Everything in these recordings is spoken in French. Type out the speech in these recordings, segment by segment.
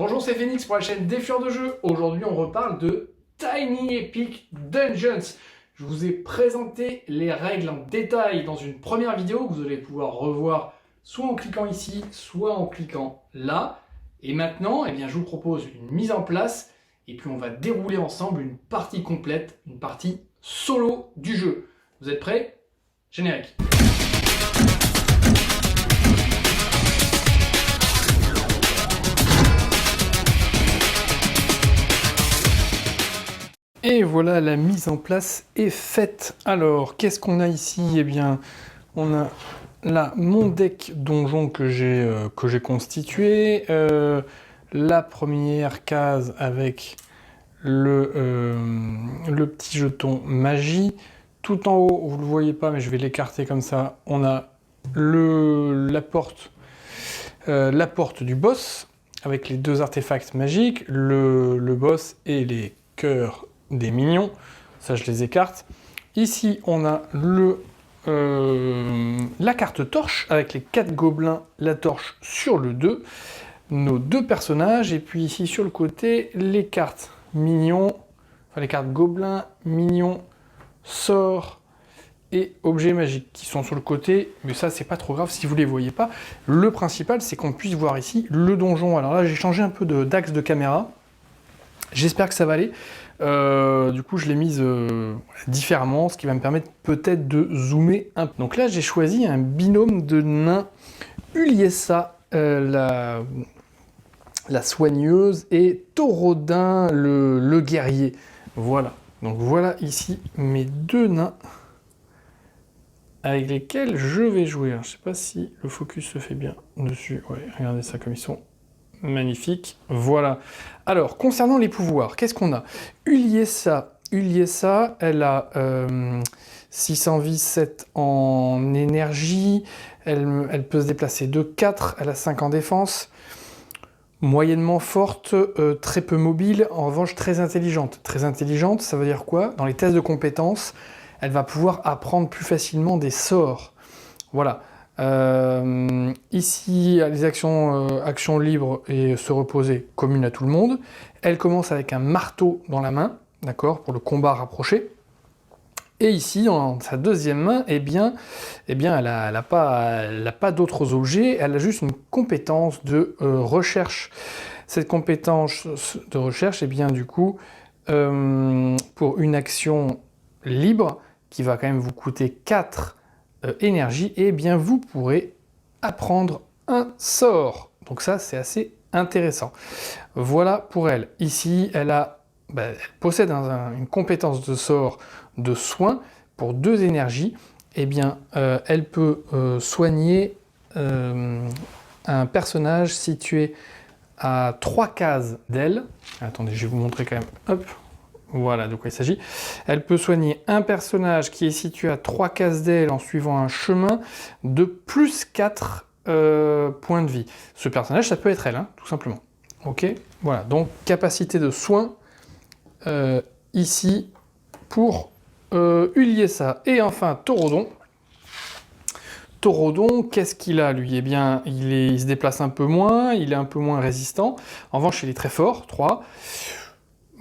Bonjour, c'est Phoenix pour la chaîne Défieur de jeu. Aujourd'hui, on reparle de Tiny Epic Dungeons. Je vous ai présenté les règles en détail dans une première vidéo que vous allez pouvoir revoir soit en cliquant ici, soit en cliquant là. Et maintenant, je vous propose une mise en place et puis on va dérouler ensemble une partie complète, une partie solo du jeu. Vous êtes prêts? Générique. Et voilà, la mise en place est faite. Alors, qu'est-ce qu'on a ici? Eh bien, on a là mon deck donjon que j'ai constitué. La première case avec le petit jeton magie. Tout en haut, vous ne le voyez pas, mais je vais l'écarter comme ça. On a la porte du boss avec les deux artefacts magiques, le boss et les cœurs des minions, ça je les écarte. Ici on a la carte torche avec les 4 gobelins, la torche sur le 2, nos 2 personnages, et puis ici sur le côté les cartes minions, enfin les cartes gobelins, minions, sorts et objets magiques qui sont sur le côté, mais ça c'est pas trop grave si vous les voyez pas. Le principal c'est qu'on puisse voir ici le donjon. Alors là j'ai changé un peu d'axe de caméra, j'espère que ça va aller. Du coup, je l'ai mise différemment, ce qui va me permettre peut-être de zoomer un peu. Donc là, j'ai choisi un binôme de nains, Uliessa, la soigneuse, et Taurodin, le guerrier. Voilà. Donc voilà ici mes 2 nains avec lesquels je vais jouer. Alors, je ne sais pas si le focus se fait bien dessus. Ouais, regardez ça comme ils sont. Magnifique, voilà. Alors, concernant les pouvoirs, qu'est-ce qu'on a? Uliessa, elle a 600 vie, 7 en énergie, elle peut se déplacer de 4, elle a 5 en défense, moyennement forte, très peu mobile, en revanche très intelligente. Très intelligente, ça veut dire quoi? Dans les tests de compétences, elle va pouvoir apprendre plus facilement des sorts. Voilà. Ici, les actions libres et se reposer communes à tout le monde. Elle commence avec un marteau dans la main, d'accord, pour le combat rapproché. Et ici, dans sa deuxième main, elle n'a pas d'autres objets, elle a juste une compétence de recherche. Cette compétence de recherche, du coup, pour une action libre, qui va quand même vous coûter 4 énergie, vous pourrez apprendre un sort. Donc ça, c'est assez intéressant. Voilà pour elle. Ici, elle possède une compétence de sort de soin pour 2 énergies. Elle peut soigner un personnage situé à 3 cases d'elle. Attendez, je vais vous montrer quand même. Hop. Voilà de quoi il s'agit. Elle peut soigner un personnage qui est situé à 3 cases d'elle en suivant un chemin de plus 4 points de vie. Ce personnage, ça peut être elle, tout simplement. Ok, voilà, donc capacité de soin ici pour Uliessa. Et enfin, Taurodon. Taurodon, qu'est-ce qu'il a, lui? Il se déplace un peu moins, il est un peu moins résistant. En revanche, il est très fort, 3.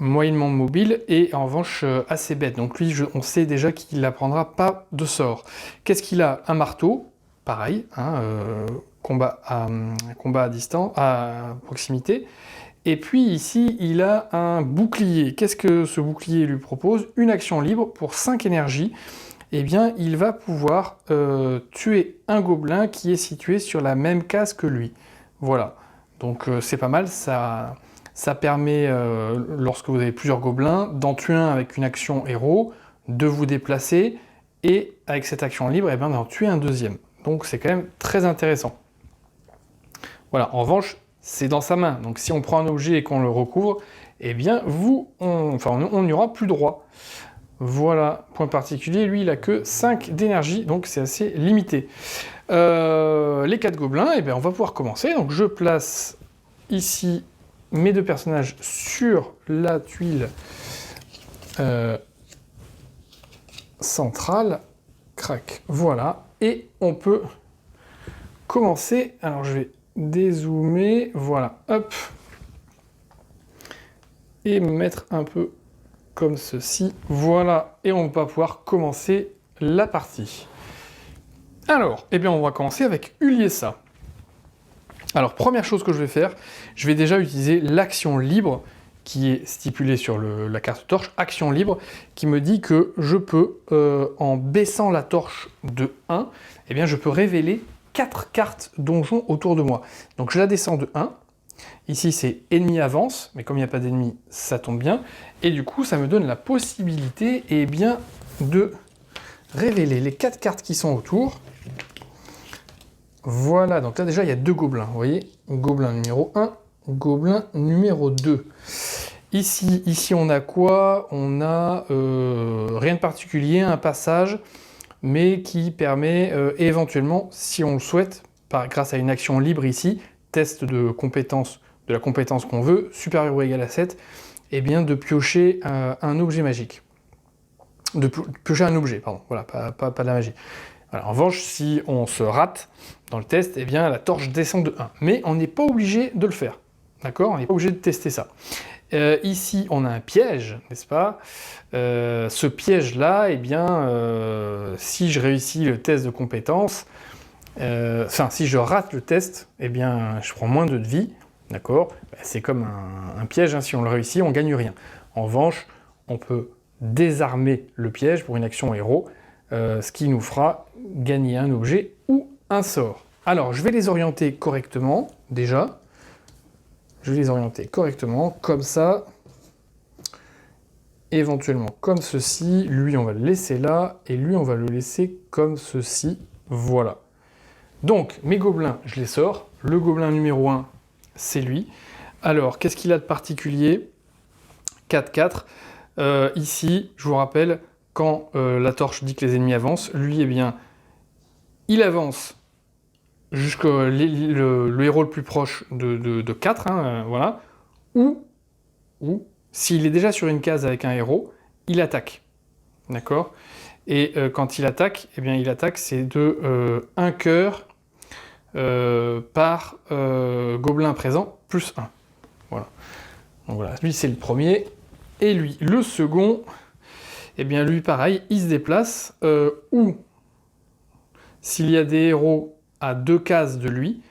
Moyennement mobile et en revanche assez bête. Donc lui, on sait déjà qu'il n'apprendra pas de sort. Qu'est-ce qu'il a? Un marteau, pareil, combat à distance, à proximité. Et puis ici, il a un bouclier. Qu'est-ce que ce bouclier lui propose? Une action libre pour 5 énergies. Il va pouvoir tuer un gobelin qui est situé sur la même case que lui. Voilà. Donc c'est pas mal, ça permet, lorsque vous avez plusieurs gobelins, d'en tuer un avec une action héros, de vous déplacer, et avec cette action libre, d'en tuer un deuxième. Donc c'est quand même très intéressant. Voilà, en revanche, c'est dans sa main. Donc si on prend un objet et qu'on le recouvre, on n'y aura plus droit. Voilà, point particulier, lui il a que 5 d'énergie, donc c'est assez limité. Les 4 gobelins, on va pouvoir commencer. Donc je place ici mes 2 personnages sur la tuile centrale. Crac, voilà. Et on peut commencer. Alors je vais dézoomer. Voilà, hop. et me mettre un peu comme ceci. Voilà, et on va pouvoir commencer la partie. Alors, eh bien on va commencer avec Uliessa. Alors, première chose que je vais faire, je vais déjà utiliser l'action libre qui est stipulée sur la carte torche, action libre, qui me dit que je peux, en baissant la torche de 1, eh bien je peux révéler 4 cartes donjon autour de moi. Donc je la descends de 1, ici c'est ennemi avance, mais comme il n'y a pas d'ennemi, ça tombe bien, et du coup ça me donne la possibilité eh bien, de révéler les 4 cartes qui sont autour. Voilà, donc là déjà il y a 2 gobelins, vous voyez, gobelin numéro 1, gobelin numéro 2. Ici on a quoi? On a rien de particulier, un passage, mais qui permet éventuellement, si on le souhaite, grâce à une action libre ici, test de compétence, de la compétence qu'on veut, supérieur ou égal à 7, eh bien de piocher un objet magique. De piocher un objet, pardon, voilà, pas de la magie. Alors, en revanche, si on se rate dans le test, eh bien la torche descend de 1. Mais on n'est pas obligé de le faire. D'accord? On n'est pas obligé de tester ça. Ici, on a un piège, n'est-ce pas? Ce piège-là, eh bien, si je réussis le test de compétence, enfin, si je rate le test, eh bien, je prends moins de vie, d'accord? C'est comme un piège, hein, si on le réussit, on ne gagne rien. En revanche, on peut désarmer le piège pour une action héros, ce qui nous fera gagner un objet ou un sort. Alors, je vais les orienter correctement, déjà. Je vais les orienter correctement, comme ça. Éventuellement comme ceci. Lui, on va le laisser là, et lui, on va le laisser comme ceci. Voilà. Donc, mes gobelins, je les sors. Le gobelin numéro 1, c'est lui. Alors, qu'est-ce qu'il a de particulier? 4-4. Ici, je vous rappelle, quand la torche dit que les ennemis avancent, lui, eh bien, il avance jusqu'au le héros le plus proche de 4, hein, voilà, ou s'il est déjà sur une case avec un héros, il attaque, d'accord? Et quand il attaque, eh bien, il attaque, c'est de 1 cœur par gobelin présent, plus 1, voilà. Donc voilà, lui c'est le premier, et lui, le second, eh bien lui pareil, il se déplace, ou s'il y a des héros à 2 cases de lui,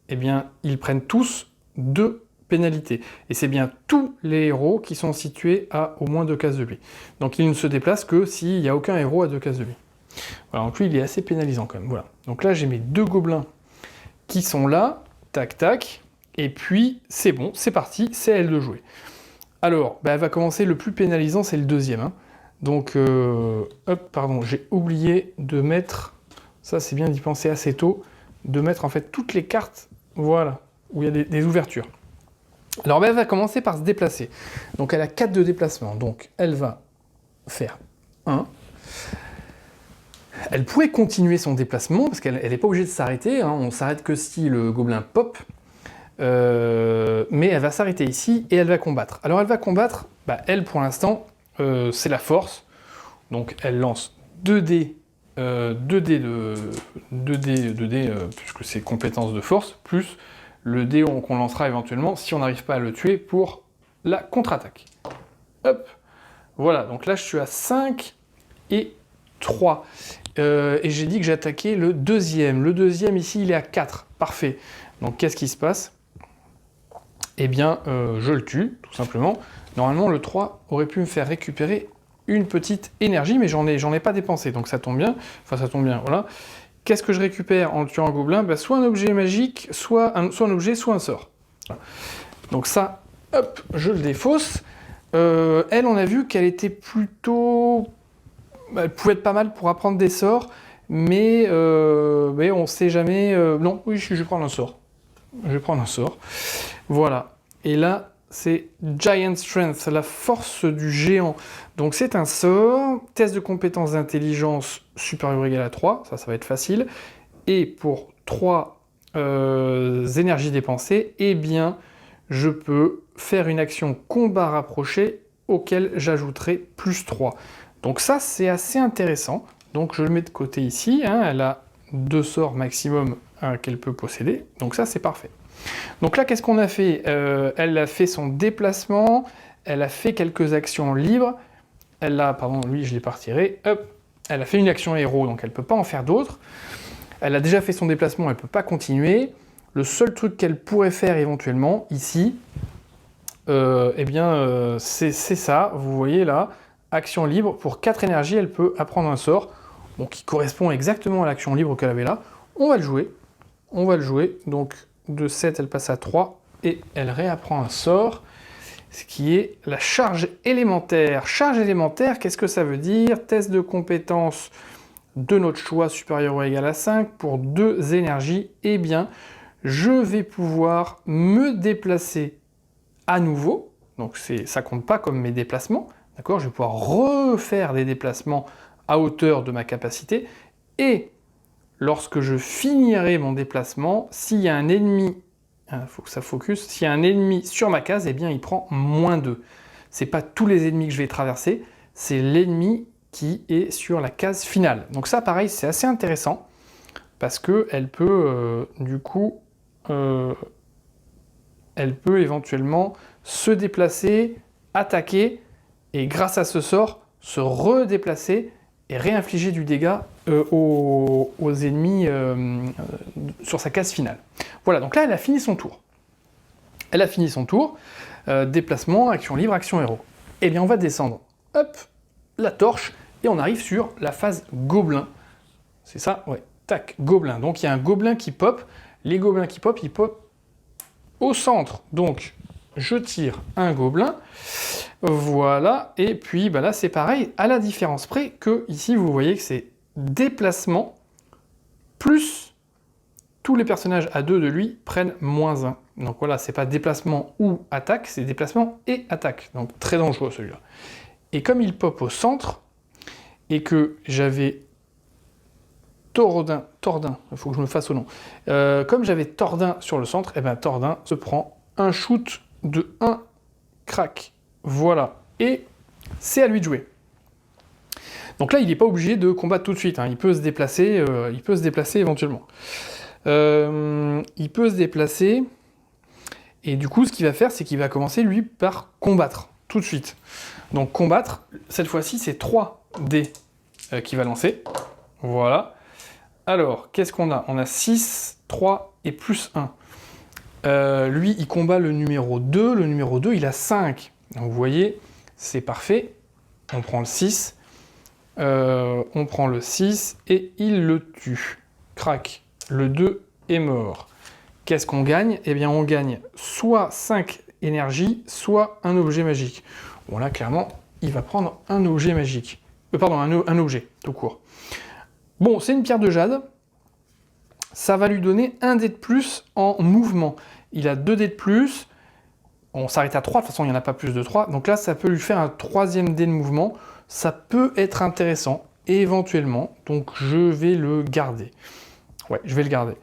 eh bien ils prennent tous 2 pénalités. Et c'est bien tous les héros qui sont situés à au moins 2 cases de lui. Donc il ne se déplace que s'il n'y a aucun héros à 2 cases de lui. Voilà, donc lui il est assez pénalisant quand même. Voilà. Donc là j'ai mes 2 gobelins qui sont là, tac tac, et puis c'est bon, c'est parti, c'est à elle de jouer. Alors, elle va commencer, le plus pénalisant c'est le deuxième. Hein. Donc, hop, pardon, j'ai oublié de mettre, ça c'est bien d'y penser assez tôt, de mettre en fait toutes les cartes, voilà, où il y a des ouvertures. Alors elle va commencer par se déplacer. Donc elle a 4 de déplacement, donc elle va faire 1. Elle pourrait continuer son déplacement, parce qu'elle n'est pas obligée de s'arrêter, hein. On s'arrête que si le gobelin pop, mais elle va s'arrêter ici et elle va combattre. Alors elle va combattre, elle pour l'instant, c'est la force, donc elle lance 2 dés, puisque c'est compétence de force, plus le dé qu'on lancera éventuellement si on n'arrive pas à le tuer pour la contre-attaque. Hop, voilà, donc là je suis à 5 et 3. Et j'ai dit que j'attaquais le deuxième. Le deuxième ici il est à 4, parfait. Donc qu'est-ce qui se passe? Eh bien je le tue, tout simplement. Normalement le 3 aurait pu me faire récupérer une petite énergie, mais j'en ai pas dépensé, donc ça tombe bien. Enfin ça tombe bien, voilà. Qu'est-ce que je récupère en tuant un gobelin? Soit un objet magique, soit un objet, soit un sort. Voilà. Donc ça, hop, je le défausse. Elle, on a vu qu'elle était plutôt... Elle pouvait être pas mal pour apprendre des sorts, mais on sait jamais... Non, oui, je vais prendre un sort. Je vais prendre un sort. Voilà. Et là, c'est Giant Strength, la force du géant. Donc c'est un sort, test de compétence d'intelligence supérieur ou égal à 3, ça va être facile. Et pour 3 énergies dépensées, eh bien, je peux faire une action combat rapproché auquel j'ajouterai plus 3. Donc ça, c'est assez intéressant. Donc je le mets de côté ici, hein, elle a 2 sorts maximum qu'elle peut posséder, donc ça c'est parfait. Donc là, qu'est-ce qu'on a fait? Elle a fait son déplacement, elle a fait quelques actions libres, elle a, pardon, lui je l'ai pas retiré, hop, elle a fait une action héros, donc elle peut pas en faire d'autres. Elle a déjà fait son déplacement, elle peut pas continuer. Le seul truc qu'elle pourrait faire éventuellement, ici, eh bien, c'est ça, vous voyez là, action libre, pour 4 énergies, elle peut apprendre un sort, bon, qui correspond exactement à l'action libre qu'elle avait là. On va le jouer, donc de 7, elle passe à 3, et elle réapprend un sort, ce qui est la charge élémentaire. Charge élémentaire, qu'est-ce que ça veut dire? Test de compétence de notre choix supérieur ou égal à 5 pour 2 énergies. Eh bien, je vais pouvoir me déplacer à nouveau, donc ça compte pas comme mes déplacements, d'accord? Je vais pouvoir refaire des déplacements à hauteur de ma capacité, et lorsque je finirai mon déplacement, s'il y a un ennemi, il faut que ça focus, s'il y a un ennemi sur ma case, eh bien il prend -2. C'est pas tous les ennemis que je vais traverser, c'est l'ennemi qui est sur la case finale. Donc ça, pareil, c'est assez intéressant, parce qu'elle peut, du coup, elle peut éventuellement se déplacer, attaquer, et grâce à ce sort, se redéplacer et réinfliger du dégât aux ennemis sur sa case finale. Voilà, donc là, elle a fini son tour. Elle a fini son tour. Déplacement, action libre, action héros. Eh bien, on va descendre, hop, la torche, et on arrive sur la phase gobelin. C'est ça? Ouais. Tac, gobelin. Donc, il y a un gobelin qui pop. Les gobelins qui pop, ils pop au centre. Donc, je tire un gobelin. Voilà, et puis bah là c'est pareil, à la différence près que ici vous voyez que c'est déplacement plus tous les personnages à 2 de lui prennent -1. Donc voilà, c'est pas déplacement ou attaque, c'est déplacement et attaque. Donc très dangereux celui-là. Et comme il pop au centre, et que j'avais Tordin, il faut que je me fasse au nom. Comme j'avais Tordin sur le centre, et bien Tordin se prend un shoot de 1 crack. Voilà, et c'est à lui de jouer. Donc là, il n'est pas obligé de combattre tout de suite, hein. Il peut se déplacer éventuellement. Il peut se déplacer, et du coup, ce qu'il va faire, c'est qu'il va commencer, lui, par combattre, tout de suite. Donc combattre, cette fois-ci, c'est 3 dés qu'il va lancer. Voilà. Alors, qu'est-ce qu'on a? On a 6, 3 et plus 1. Lui, il combat le numéro 2. Le numéro 2, il a 5. Donc vous voyez, c'est parfait. On prend le 6. On prend le 6 et il le tue. Crac. Le 2 est mort. Qu'est-ce qu'on gagne? Eh bien, on gagne soit 5 énergies, soit un objet magique. Bon, là, clairement, il va prendre un objet magique. Pardon, un objet, tout court. Bon, c'est une pierre de jade. Ça va lui donner un dé de plus en mouvement. Il a 2 dés de plus. On s'arrête à 3, de toute façon il n'y en a pas plus de 3, donc là ça peut lui faire un 3e dé de mouvement, ça peut être intéressant, éventuellement, donc je vais le garder. Ouais, je vais le garder.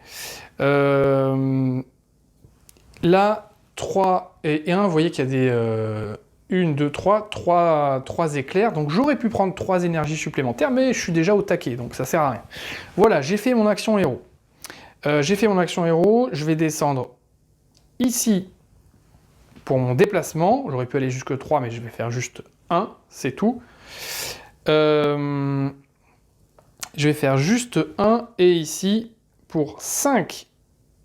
Là, 3 et 1, vous voyez qu'il y a des 1, 2, 3 éclairs, donc j'aurais pu prendre 3 énergies supplémentaires, mais je suis déjà au taquet, donc ça sert à rien. Voilà, j'ai fait mon action héros. Je vais descendre ici, pour mon déplacement, j'aurais pu aller jusque 3, mais je vais faire juste 1, c'est tout. Je vais faire juste 1, et ici, pour 5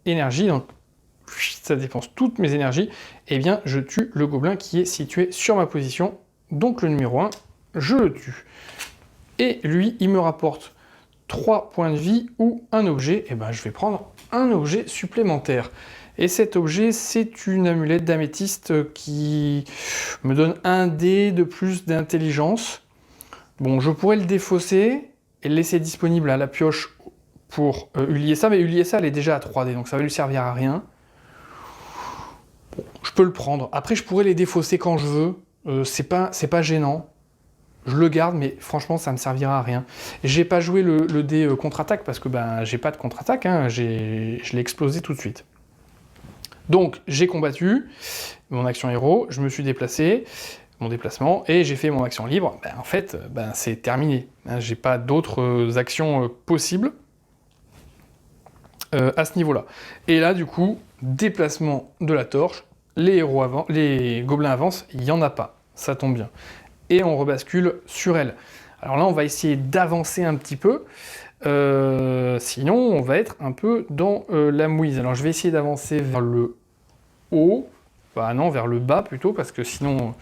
énergies, donc ça dépense toutes mes énergies, et bien je tue le gobelin qui est situé sur ma position, donc le numéro 1, je le tue. Et lui, il me rapporte 3 points de vie ou un objet, et ben je vais prendre un objet supplémentaire. Et cet objet, c'est une amulette d'améthyste qui me donne un dé de plus d'intelligence. Bon, je pourrais le défausser et le laisser disponible à la pioche pour Uliessa, mais Uliessa, elle est déjà à 3D, donc ça va lui servir à rien. Bon, je peux le prendre. Après, je pourrais les défausser quand je veux. C'est pas gênant. Je le garde, mais franchement, ça ne me servira à rien. J'ai pas joué le dé contre-attaque, parce que ben, j'ai pas de contre-attaque, hein. Je l'ai explosé tout de suite. Donc, j'ai combattu mon action héros, je me suis déplacé, mon déplacement, et j'ai fait mon action libre. Ben, en fait, ben, c'est terminé. Hein, j'ai pas d'autres actions possibles à ce niveau-là. Et là, du coup, déplacement de la torche, les gobelins avancent, il n'y en a pas, ça tombe bien. Et on rebascule sur elle. Alors là, on va essayer d'avancer un petit peu, sinon on va être un peu dans la mouise. Alors je vais essayer d'avancer vers le haut, bah non, vers le bas plutôt, parce que sinon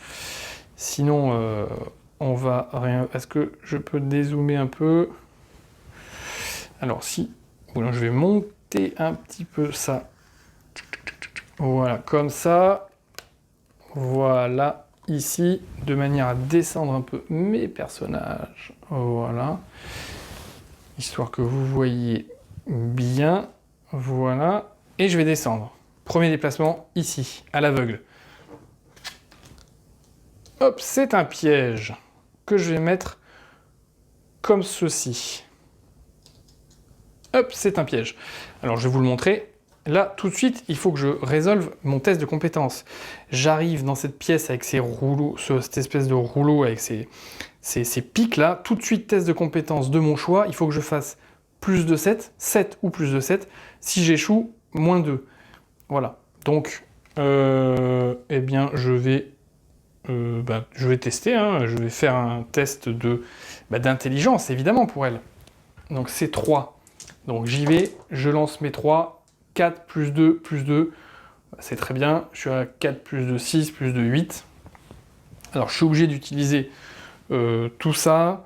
on va rien... Est-ce que je peux dézoomer un peu? Alors si... Bon, je vais monter un petit peu ça. Voilà, comme ça. Voilà, ici, de manière à descendre un peu mes personnages. Voilà. Histoire que vous voyez bien. Voilà. Et je vais descendre. Premier déplacement, ici, à l'aveugle. Hop, c'est un piège que je vais mettre comme ceci. Hop, c'est un piège. Alors, je vais vous le montrer. Là, tout de suite, il faut que je résolve mon test de compétence. J'arrive dans cette pièce avec ces rouleaux, cette espèce de rouleau avec ces pics-là. Tout de suite, test de compétence de mon choix. Il faut que je fasse plus de 7, 7 ou plus de 7. Si j'échoue, moins 2. Voilà. Donc, eh bien, je vais tester. Hein. Je vais faire un test d'intelligence, évidemment, pour elle. Donc, c'est 3. Donc, j'y vais. Je lance mes 3. 4 plus 2 plus 2, c'est très bien. Je suis à 4 plus 2, 6 plus 2, 8. Alors, je suis obligé d'utiliser tout ça.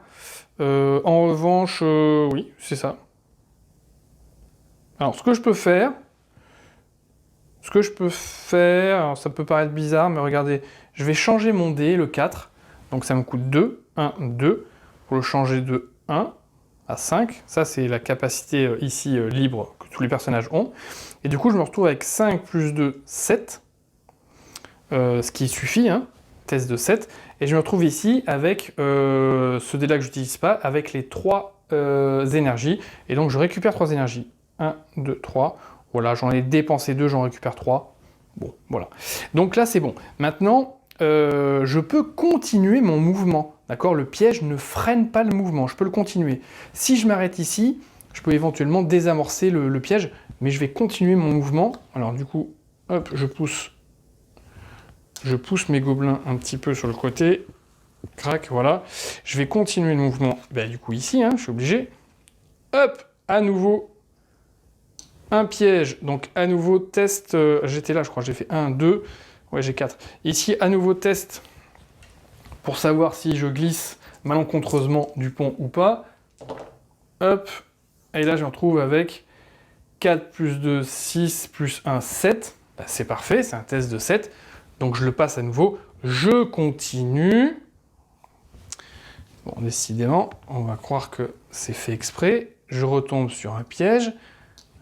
En revanche, oui, c'est ça. Alors, ce que je peux faire, alors ça peut paraître bizarre, mais regardez, je vais changer mon dé, le 4. Donc, ça me coûte 2, 1, 2. Pour le changer de 1 à 5. Ça, c'est la capacité ici libre que tous les personnages ont. Et du coup, je me retrouve avec 5 plus 2, 7. Ce qui suffit, hein, test de 7. Et je me retrouve ici avec ce dé-là que je n'utilise pas, avec les 3 énergies. Et donc, je récupère 3 énergies. 1, 2, 3. Voilà, j'en ai dépensé 2, j'en récupère 3. Bon, voilà. Donc là, c'est bon. Maintenant, je peux continuer mon mouvement. D'accord? Le piège ne freine pas le mouvement. Je peux le continuer. Si je m'arrête ici, je peux éventuellement désamorcer le piège, mais je vais continuer mon mouvement. Alors du coup, hop, je pousse mes gobelins un petit peu sur le côté. Crac, voilà. Je vais continuer le mouvement. Ben, du coup, ici, hein, je suis obligé. Hop, à nouveau, un piège. Donc, à nouveau, test. J'étais là, je crois, j'ai fait 1, 2. Ouais, j'ai 4. Ici, à nouveau, test pour savoir si je glisse malencontreusement du pont ou pas. Hop. Et là, je me retrouve avec 4 plus 2, 6 plus 1, 7. Ben, c'est parfait, c'est un test de 7. Donc, je le passe à nouveau. Je continue. Bon, décidément, on va croire que c'est fait exprès. Je retombe sur un piège.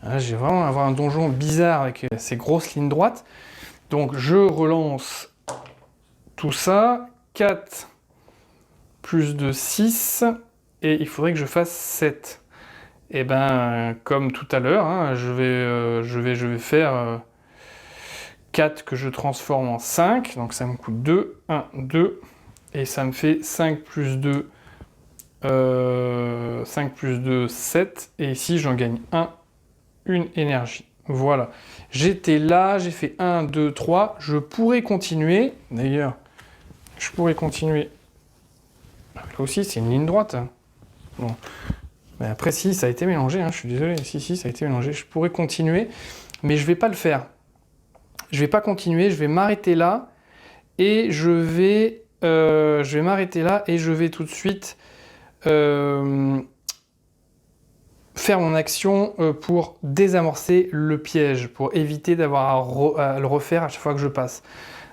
Là, je vais vraiment avoir un donjon bizarre avec ces grosses lignes droites. Donc, je relance tout ça. 4 plus 2, 6. Et il faudrait que je fasse 7. Et ben, comme tout à l'heure, hein, je vais faire 4 que je transforme en 5. Donc, ça me coûte 2. 1, 2. Et ça me fait 5 plus 2, 5 plus 2, 7. Et ici, j'en gagne 1, une énergie. Voilà. J'étais là, j'ai fait 1, 2, 3. Je pourrais continuer. D'ailleurs, je pourrais continuer. Là aussi, c'est une ligne droite. Bon. Mais après, si, ça a été mélangé. Hein, je suis désolé. Si, ça a été mélangé. Je pourrais continuer, mais je ne vais pas le faire. Je ne vais pas continuer. Je vais m'arrêter là. Et je vais m'arrêter là. Et je vais tout de suite faire mon action pour désamorcer le piège, pour éviter d'avoir à le refaire à chaque fois que je passe.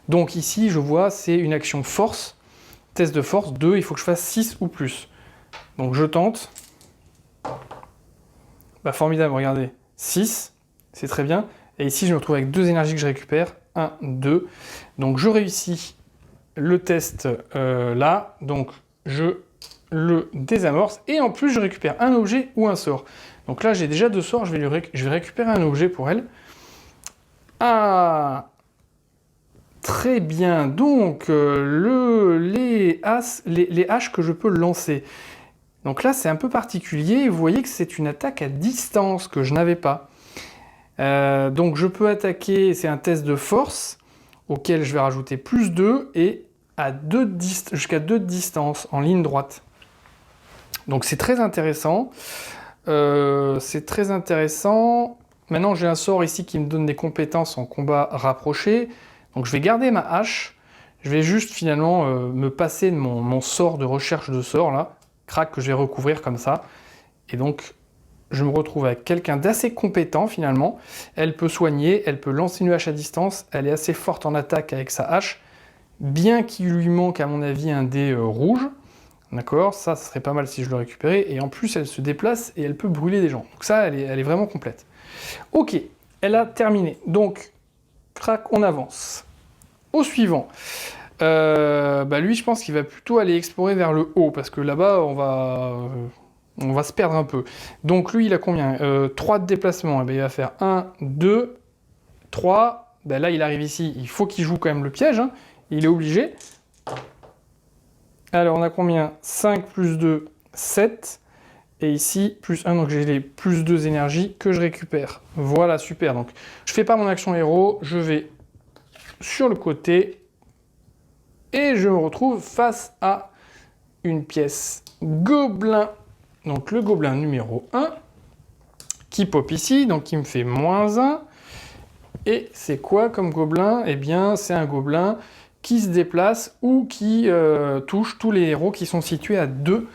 Donc ici, je vois, c'est une action force, test de force 2, il faut que je fasse 6 ou plus. Donc je tente. Bah, formidable, regardez, 6, c'est très bien. Et ici, je me retrouve avec 2 énergies que je récupère, 1, 2. Donc je réussis le test là, donc je le désamorce, et en plus je récupère un objet ou un sort. Donc là j'ai déjà 2 sorts, je vais récupérer un objet pour elle. Ah, très bien, donc les haches que je peux lancer. Donc là c'est un peu particulier, vous voyez que c'est une attaque à distance que je n'avais pas. Donc je peux attaquer, c'est un test de force, auquel je vais rajouter plus 2, et à jusqu'à 2 de distance, en ligne droite. Donc c'est très intéressant. Maintenant j'ai un sort ici qui me donne des compétences en combat rapproché. Donc je vais garder ma hache. Je vais juste finalement me passer de mon sort de recherche de sort là. Crac, que je vais recouvrir comme ça. Et donc je me retrouve avec quelqu'un d'assez compétent finalement. Elle peut soigner, elle peut lancer une hache à distance. Elle est assez forte en attaque avec sa hache. Bien qu'il lui manque à mon avis un dé rouge. D'accord, ça serait pas mal si je le récupérais. Et en plus, elle se déplace et elle peut brûler des gens. Donc ça, elle est vraiment complète. Ok, elle a terminé. Donc, crac, on avance. Au suivant. Lui, je pense qu'il va plutôt aller explorer vers le haut. Parce que là-bas, on va se perdre un peu. Donc lui, il a combien 3 de déplacement. Il va faire 1, 2, 3. Là, il arrive ici. Il faut qu'il joue quand même le piège. Hein. Il est obligé. Alors, on a combien 5 plus 2, 7. Et ici, plus 1, donc j'ai les plus 2 énergies que je récupère. Voilà, super. Donc, je fais pas mon action héros, je vais sur le côté. Et je me retrouve face à une pièce gobelin. Donc, le gobelin numéro 1, qui pop ici, donc qui me fait moins 1. Et c'est quoi comme gobelin? Eh bien, c'est un gobelin qui se déplace ou qui touche tous les héros qui sont situés à 2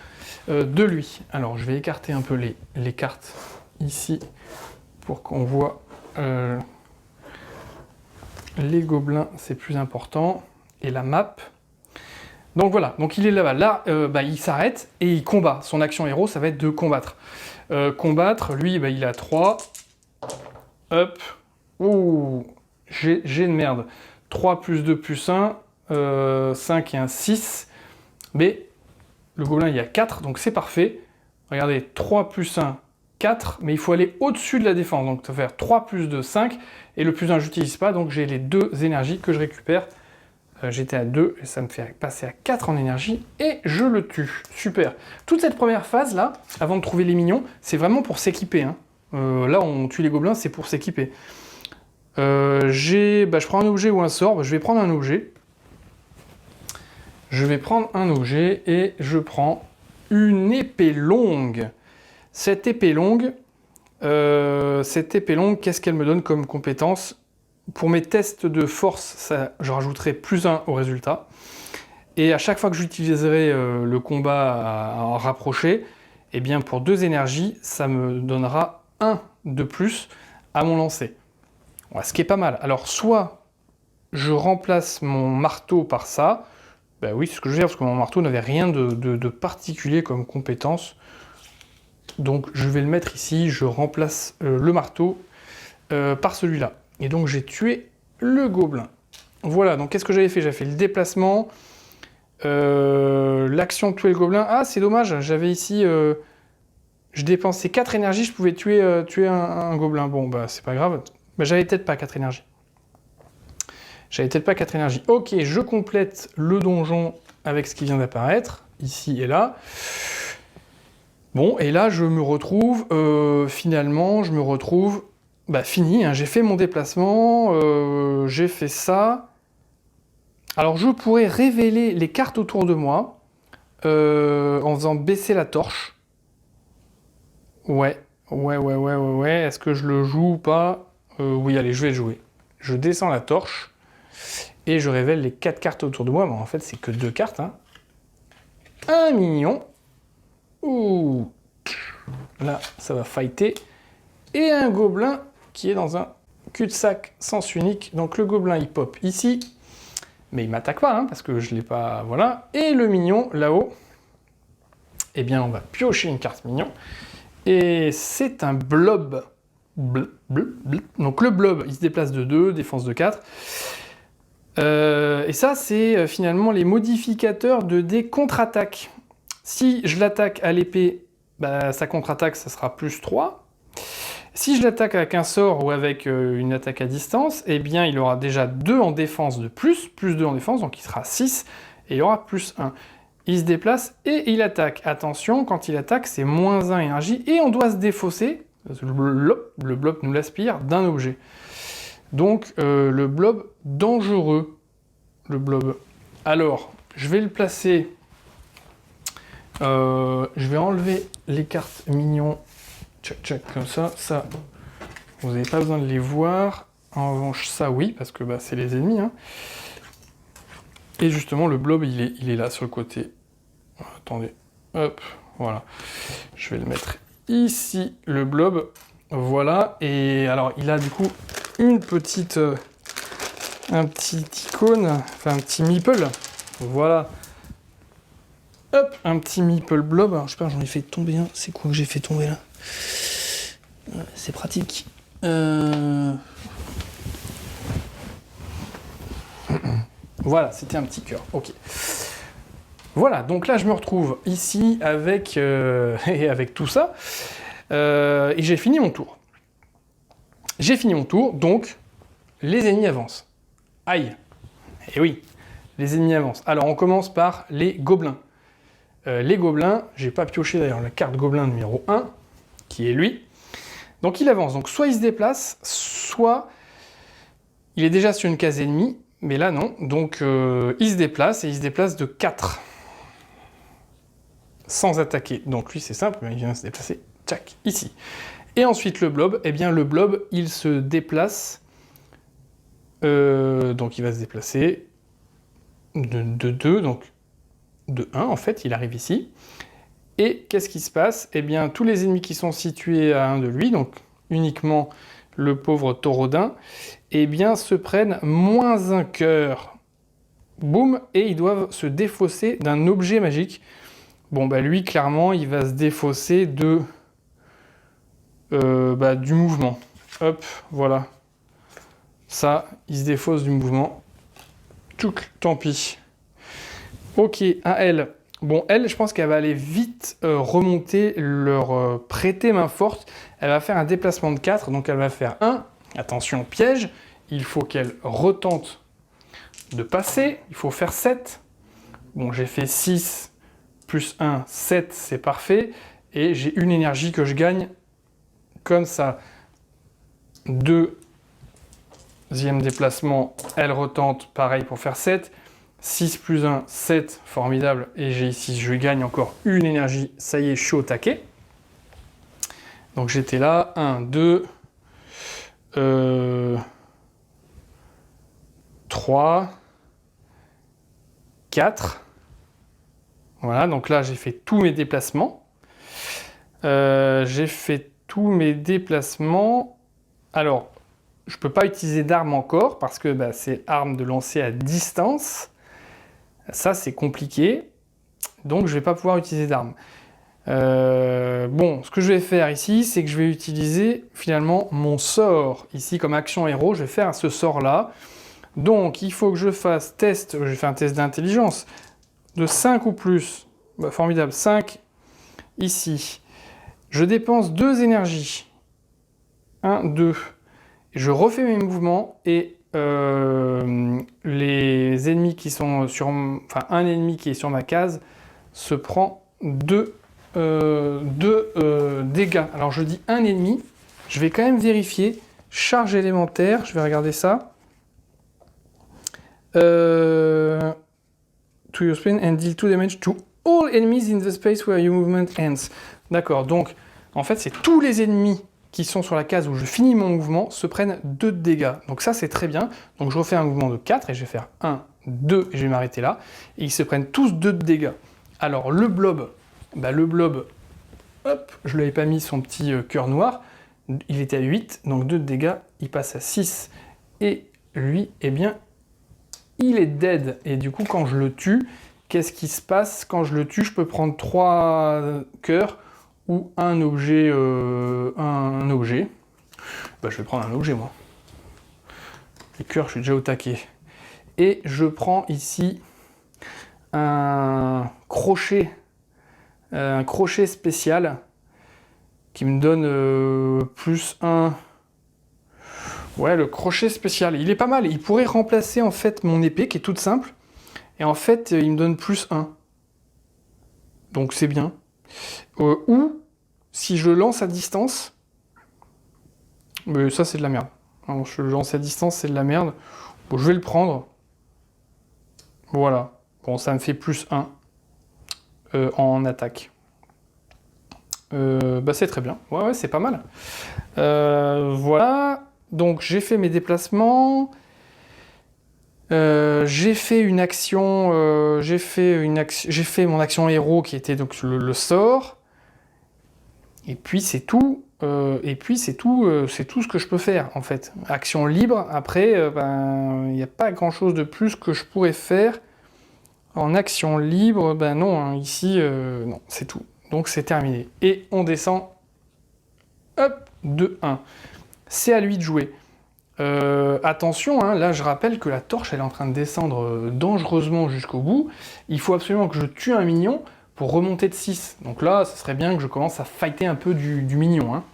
de lui. Alors, je vais écarter un peu les cartes ici pour qu'on voit les gobelins, c'est plus important, et la map. Donc voilà, donc il est là-bas. Là, il s'arrête et il combat. Son action héros, ça va être de combattre. Combattre, lui, il a 3. Hop. Ouh, j'ai de merde. 3 plus 2 plus 1, 5 et un 6. Mais le gobelin, il y a 4, donc c'est parfait. Regardez, 3 plus 1, 4, mais il faut aller au-dessus de la défense. Donc ça va faire 3 plus 2, 5, et le plus 1, je n'utilise pas, donc j'ai les 2 énergies que je récupère. J'étais à 2, et ça me fait passer à 4 en énergie, et je le tue. Super. Toute cette première phase-là, avant de trouver les minions, c'est vraiment pour s'équiper. Hein. Là, on tue les gobelins, c'est pour s'équiper. Je prends un objet ou un sort. Je vais prendre un objet. Et je prends une épée longue. Cette épée longue, qu'est-ce qu'elle me donne comme compétence? Pour mes tests de force, je rajouterai plus 1 au résultat. Et à chaque fois que j'utiliserai le combat à rapprocher, eh bien pour 2 énergies, ça me donnera 1 de plus à mon lancer. Ce qui est pas mal. Alors soit je remplace mon marteau par ça. Oui, c'est ce que je veux dire, parce que mon marteau n'avait rien de particulier comme compétence. Donc je vais le mettre ici, je remplace le marteau par celui-là. Et donc j'ai tué le gobelin. Voilà, donc qu'est-ce que j'avais fait? J'avais fait le déplacement, l'action de tuer le gobelin. Ah, c'est dommage, j'avais ici... je dépensais 4 énergies, je pouvais tuer un gobelin. Bon, c'est pas grave. J'avais peut-être pas 4 énergies. Ok, je complète le donjon avec ce qui vient d'apparaître, ici et là. Bon, et là, je me retrouve, finalement, fini, hein, j'ai fait mon déplacement, j'ai fait ça. Alors, je pourrais révéler les cartes autour de moi, en faisant baisser la torche. Ouais. Est-ce que je le joue ou pas? Oui, allez, je vais le jouer. Je descends la torche. Et je révèle les 4 cartes autour de moi. Mais en fait, c'est que 2 cartes. Hein. Un mignon. Ouh. Là, ça va fighter. Et un gobelin qui est dans un cul-de-sac sens unique. Donc le gobelin, il pop ici. Mais il m'attaque pas, hein, parce que je l'ai pas... Voilà. Et le mignon, là-haut. Eh bien, on va piocher une carte mignon. Et c'est un blob. Donc le blob, il se déplace de 2, défense de 4. Et ça, c'est finalement les modificateurs de des contre-attaques. Si je l'attaque à l'épée, sa contre-attaque, ça sera plus 3. Si je l'attaque avec un sort ou avec une attaque à distance, eh bien, il aura déjà 2 en défense de plus 2 en défense, donc il sera 6, et il aura plus 1. Il se déplace et il attaque. Attention, quand il attaque, c'est moins 1 énergie, et on doit se défausser Le blob nous l'aspire d'un objet. Donc le blob dangereux. Le blob. Alors, je vais le placer. Je vais enlever les cartes mignons. Tchac, tchac, comme ça. Ça, vous n'avez pas besoin de les voir. En revanche, ça, oui, parce que bah, c'est les ennemis. Hein. Et justement, le blob, il est là, sur le côté. Attendez. Hop, voilà. Je vais le mettre ici, le blob. Voilà. Et alors, il a du coup une petite... un petit icône, enfin un petit meeple. Voilà. Hop, un petit meeple blob. Alors, je sais pas, j'en ai fait tomber un. C'est quoi que j'ai fait tomber là? C'est pratique. Voilà, c'était un petit cœur. Ok. Voilà, donc là je me retrouve ici avec, avec tout ça. Et j'ai fini mon tour. J'ai fini mon tour, donc les ennemis avancent. Aïe. Et oui, les ennemis avancent. Alors on commence par les gobelins. Les gobelins, j'ai pas pioché d'ailleurs la carte gobelin numéro 1, qui est lui. Donc il avance, donc soit il se déplace, soit il est déjà sur une case ennemie, mais là non. Donc il se déplace, et il se déplace de 4. Sans attaquer. Donc lui c'est simple, il vient se déplacer, tchac, ici. Et ensuite le blob, eh bien le blob il se déplace, donc il va se déplacer de 2, donc de 1 en fait, il arrive ici. Et qu'est-ce qui se passe? Eh bien tous les ennemis qui sont situés à 1 de lui, donc uniquement le pauvre taurodin, eh bien se prennent moins 1 cœur. Boum, et ils doivent se défausser d'un objet magique. Bon, bah lui, clairement, il va se défausser de du mouvement. Hop, voilà. Ça, il se défausse du mouvement. Tchouk, tant pis. Ok, à elle. Bon, elle, je pense qu'elle va aller vite remonter, leur prêter main forte. Elle va faire un déplacement de 4, donc elle va faire 1. Attention, piège. Il faut qu'elle retente de passer. Il faut faire 7. Bon, j'ai fait 6. Plus 1, 7, c'est parfait. Et j'ai une énergie que je gagne comme ça. Deuxième déplacement, elle retente, pareil pour faire 7. 6 plus 1, 7, formidable. Et j'ai ici, je gagne encore une énergie. Ça y est, je suis au taquet. Donc j'étais là, 1, 2, 3, 4. Voilà, donc là, j'ai fait tous mes déplacements. Alors, je ne peux pas utiliser d'arme encore, parce que bah, c'est arme de lancer à distance. Ça, c'est compliqué. Donc, je ne vais pas pouvoir utiliser d'arme. Bon, ce que je vais faire ici, c'est que je vais utiliser finalement mon sort. Ici, comme action héros, je vais faire ce sort-là. Donc, il faut que je fasse test. Je vais faire un test d'intelligence. De 5 ou plus, bah, formidable, 5, ici. Je dépense 2 énergies, 1, 2, je refais mes mouvements, et les ennemis qui sont sur... Enfin, un ennemi qui est sur ma case se prend 2 dégâts. Alors je dis un ennemi, je vais quand même vérifier, charge élémentaire, je vais regarder ça. To your spin and deal 2 damage to all enemies in the space where your movement ends. D'accord, donc en fait c'est tous les ennemis qui sont sur la case où je finis mon mouvement se prennent 2 dégâts. Donc ça c'est très bien. Donc je refais un mouvement de 4 et je vais faire 1, 2 et je vais m'arrêter là. Et ils se prennent tous 2 dégâts. Alors le blob, hop, je lui avais pas mis son petit cœur noir. Il était à 8, donc 2 dégâts, il passe à 6. Et lui, eh bien, il est dead, et du coup quand je le tue, qu'est-ce qui se passe? Quand je le tue, je peux prendre 3 cœurs ou un objet. Bah, je vais prendre un objet moi. Les cœurs, je suis déjà au taquet. Et je prends ici un crochet spécial qui me donne plus 1. Ouais, le crochet spécial, il est pas mal. Il pourrait remplacer en fait mon épée qui est toute simple. Et en fait, il me donne plus 1. Donc c'est bien. Ou, si je lance à distance, Mais ça, c'est de la merde. Alors, je lance à distance, c'est de la merde. Bon, je vais le prendre. Voilà. Bon, ça me fait plus 1 en attaque. Bah, c'est très bien. Ouais, ouais, c'est pas mal. Voilà. Donc, j'ai fait mes déplacements. J'ai fait une action. J'ai fait mon action héros qui était donc le sort. Et puis, c'est tout. C'est tout ce que je peux faire, en fait. Action libre. Après, ben, il n'y a pas grand-chose de plus que je pourrais faire. En action libre, ben non, hein, ici, non, c'est tout. Donc c'est terminé. Et on descend, hop, de 1. C'est à lui de jouer. Attention, hein, là je rappelle que la torche elle est en train de descendre dangereusement jusqu'au bout. Il faut absolument que je tue un mignon pour remonter de 6. Donc là, ça serait bien que je commence à fighter un peu du mignon. Hein.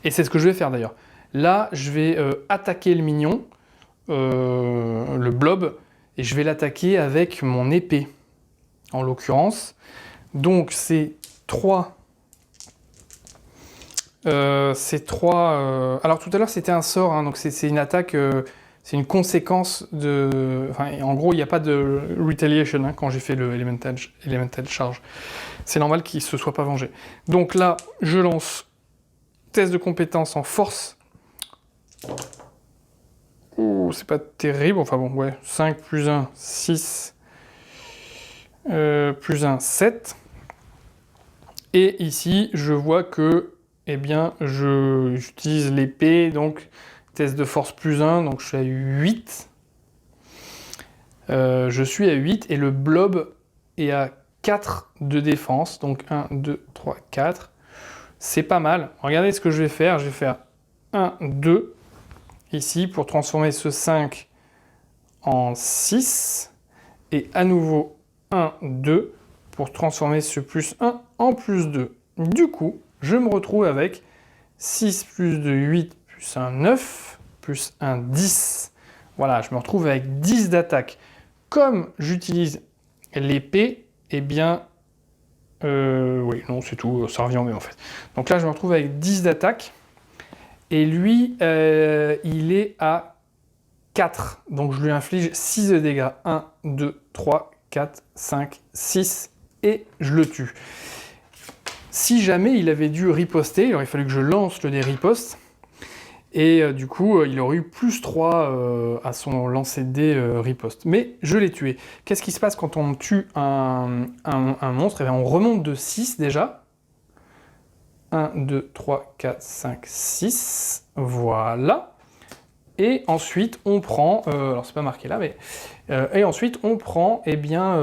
Et c'est ce que je vais faire d'ailleurs. Là, je vais attaquer le mignon, le blob, et je vais l'attaquer avec mon épée, en l'occurrence. Donc c'est 3. Alors tout à l'heure c'était un sort, hein, donc c'est une attaque, c'est une conséquence de... Enfin, en gros, il n'y a pas de retaliation hein, quand j'ai fait le elemental charge. C'est normal qu'il ne se soit pas vengé. Donc là, je lance test de compétence en force. Ouh, c'est pas terrible, enfin bon, ouais. 5 plus 1, 6. Plus 1, 7. Et ici, je vois que, eh bien, j'utilise l'épée, donc test de force plus 1, donc je suis à 8. Je suis à 8 et le blob est à 4 de défense, donc 1, 2, 3, 4. C'est pas mal. Regardez ce que je vais faire. Je vais faire 1, 2, ici, pour transformer ce 5 en 6. Et à nouveau 1, 2, pour transformer ce plus 1 en plus 2. Du coup, je me retrouve avec 6 plus 2, 8, plus 1, 9, plus 1, 10. Voilà, je me retrouve avec 10 d'attaque. Comme j'utilise l'épée, eh bien... oui, non, c'est tout, ça revient au même en fait. Donc là, je me retrouve avec 10 d'attaque. Et lui, il est à 4. Donc je lui inflige 6 de dégâts. 1, 2, 3, 4, 5, 6. Et je le tue. Si jamais il avait dû riposter, il aurait fallu que je lance le dé riposte. Et du coup, il aurait eu plus 3 à son lancer de dé riposte. Mais je l'ai tué. Qu'est-ce qui se passe quand on tue un monstre? Eh bien, on remonte de 6 déjà. 1, 2, 3, 4, 5, 6. Voilà. Et ensuite, on prend... alors, c'est pas marqué là, mais... et ensuite, on prend, eh bien...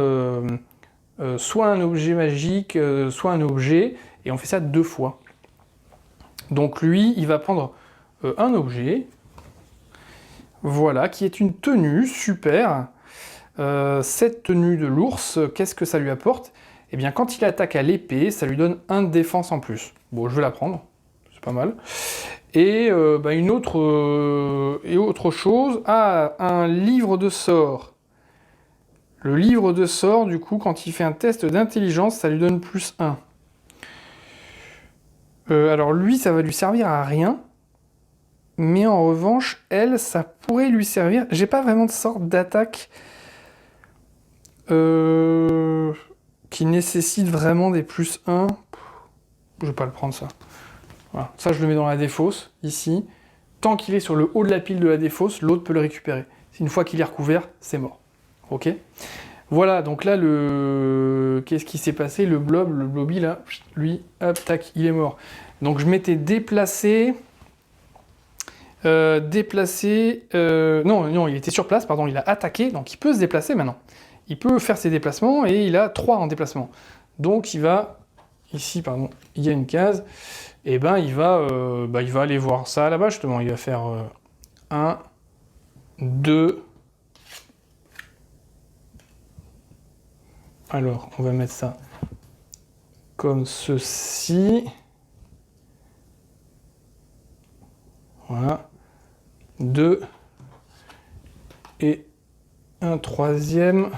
soit un objet magique, soit un objet, et on fait ça 2 fois. Donc lui, il va prendre un objet, voilà, qui est une tenue, super. Cette tenue de l'ours, qu'est-ce que ça lui apporte? Eh bien, quand il attaque à l'épée, ça lui donne 1 de défense en plus. Bon, je vais la prendre, c'est pas mal. Et une autre chose, un livre de sorts. Le livre de sorts, du coup, quand il fait un test d'intelligence, ça lui donne plus 1. Alors lui, ça va lui servir à rien. Mais en revanche, elle, ça pourrait lui servir. J'ai pas vraiment de sorte d'attaque qui nécessite vraiment des plus 1. Je vais pas le prendre, ça. Voilà. Ça, je le mets dans la défausse, ici. Tant qu'il est sur le haut de la pile de la défausse, l'autre peut le récupérer. Une fois qu'il est recouvert, c'est mort. Ok? Voilà, donc là, qu'est-ce qui s'est passé? Le bloby, là, lui, hop, tac, il est mort. Donc je m'étais déplacé... non, il était sur place, pardon, il a attaqué, donc il peut se déplacer maintenant. Il peut faire ses déplacements, et il a 3 en déplacement. Donc il va... Ici, pardon, il y a une case. Et ben, il va aller voir ça là-bas, justement. Il va faire 1, 2... Alors, on va mettre ça comme ceci. Voilà. 2. Et un troisième.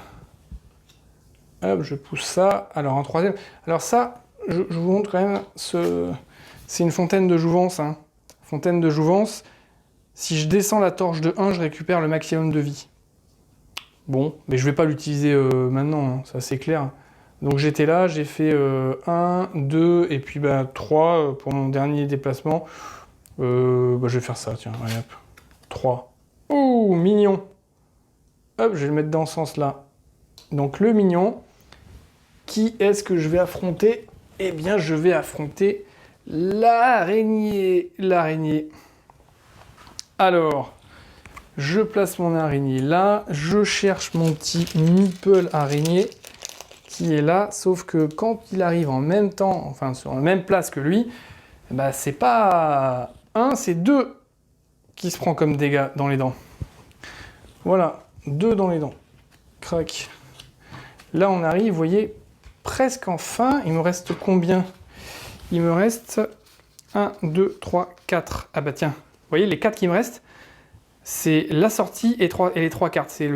Hop, je pousse ça. Alors, un troisième. Alors ça, je vous montre quand même, c'est une fontaine de jouvence. Hein. Fontaine de jouvence. Si je descends la torche de 1, je récupère le maximum de vie. Bon, mais je vais pas l'utiliser maintenant, hein, ça c'est clair. Donc j'étais là, j'ai fait 1, 2 et puis 3 pour mon dernier déplacement. Je vais faire ça, tiens, allez hop. 3. Oh, mignon. Hop, je vais le mettre dans ce sens-là. Donc le mignon, qui est-ce que je vais affronter? Eh bien, je vais affronter l'araignée. L'araignée. Alors, je place mon araignée là, je cherche mon petit meeple araignée qui est là, sauf que quand il arrive en même temps, enfin sur la même place que lui, bah c'est pas 1, c'est 2 qui se prend comme dégâts dans les dents. Voilà, 2 dans les dents. Crac. Là on arrive, vous voyez, presque en fin. Il me reste combien? Il me reste 1, 2, 3, 4. Ah bah tiens, vous voyez les 4 qui me restent, c'est la sortie et les 3 cartes. C'est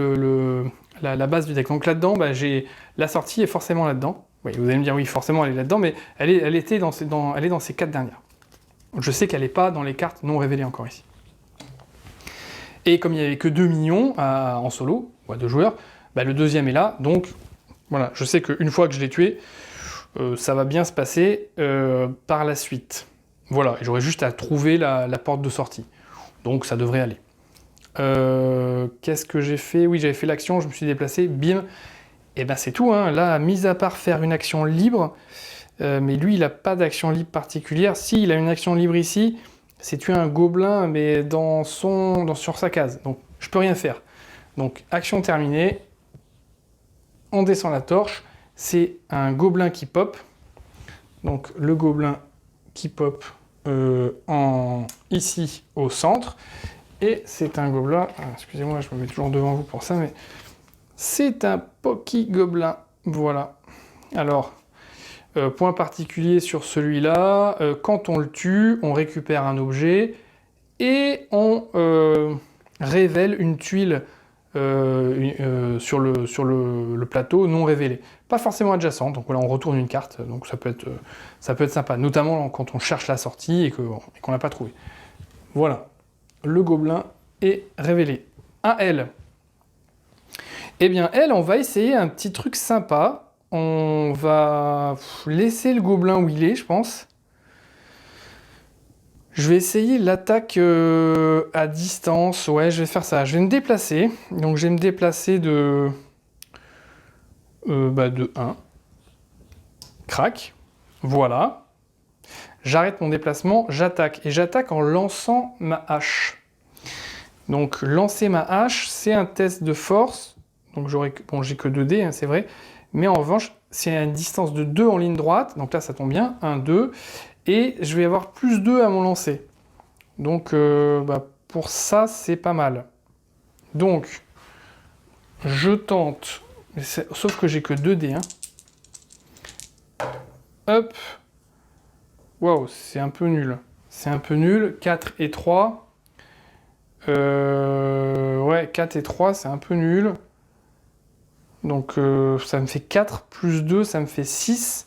la base du deck. Donc là-dedans, j'ai la sortie est forcément là-dedans. Oui, vous allez me dire oui, forcément elle est là-dedans, mais elle est dans ces 4 dernières. Je sais qu'elle n'est pas dans les cartes non révélées encore ici. Et comme il n'y avait que 2 minions en solo, ou à 2 joueurs, le deuxième est là. Donc voilà, je sais qu'une fois que je l'ai tué, ça va bien se passer par la suite. Voilà, j'aurais juste à trouver la porte de sortie. Donc ça devrait aller. Qu'est-ce que j'ai fait? Oui, j'avais fait l'action, je me suis déplacé, bim. Et ben c'est tout, hein. Là, mis à part faire une action libre, mais lui, il n'a pas d'action libre particulière. Si, il a une action libre ici, c'est tuer un gobelin, mais sur sa case. Donc, je peux rien faire. Donc, action terminée. On descend la torche. C'est un gobelin qui pop. Donc, le gobelin qui pop ici au centre. Et c'est un gobelin, excusez-moi, je me mets toujours devant vous pour ça, mais c'est un Poki Gobelin, voilà. Alors, point particulier sur celui-là, quand on le tue, on récupère un objet et on révèle une tuile sur le plateau non révélée. Pas forcément adjacente, donc voilà, on retourne une carte, donc ça peut être sympa, notamment quand on cherche la sortie et qu'on l'a pas trouvé. Voilà. Le gobelin est révélé. À elle. Eh bien, elle, on va essayer un petit truc sympa. On va laisser le gobelin où il est, je pense. Je vais essayer l'attaque à distance. Ouais, je vais faire ça. Je vais me déplacer. Donc, je vais me déplacer de 1. Crac. Voilà. J'arrête mon déplacement, j'attaque. Et j'attaque en lançant ma hache. Donc, lancer ma hache, c'est un test de force. Donc, j'ai que 2 dés, hein, c'est vrai. Mais en revanche, c'est à une distance de 2 en ligne droite. Donc là, ça tombe bien. 1, 2. Et je vais avoir plus 2 à mon lancer. Donc, pour ça, c'est pas mal. Donc, je tente. Sauf que j'ai que 2 dés. Hein. Hop. Waouh, c'est un peu nul. C'est un peu nul. 4 et 3. Ouais, 4 et 3, c'est un peu nul. Donc, ça me fait 4 plus 2, ça me fait 6.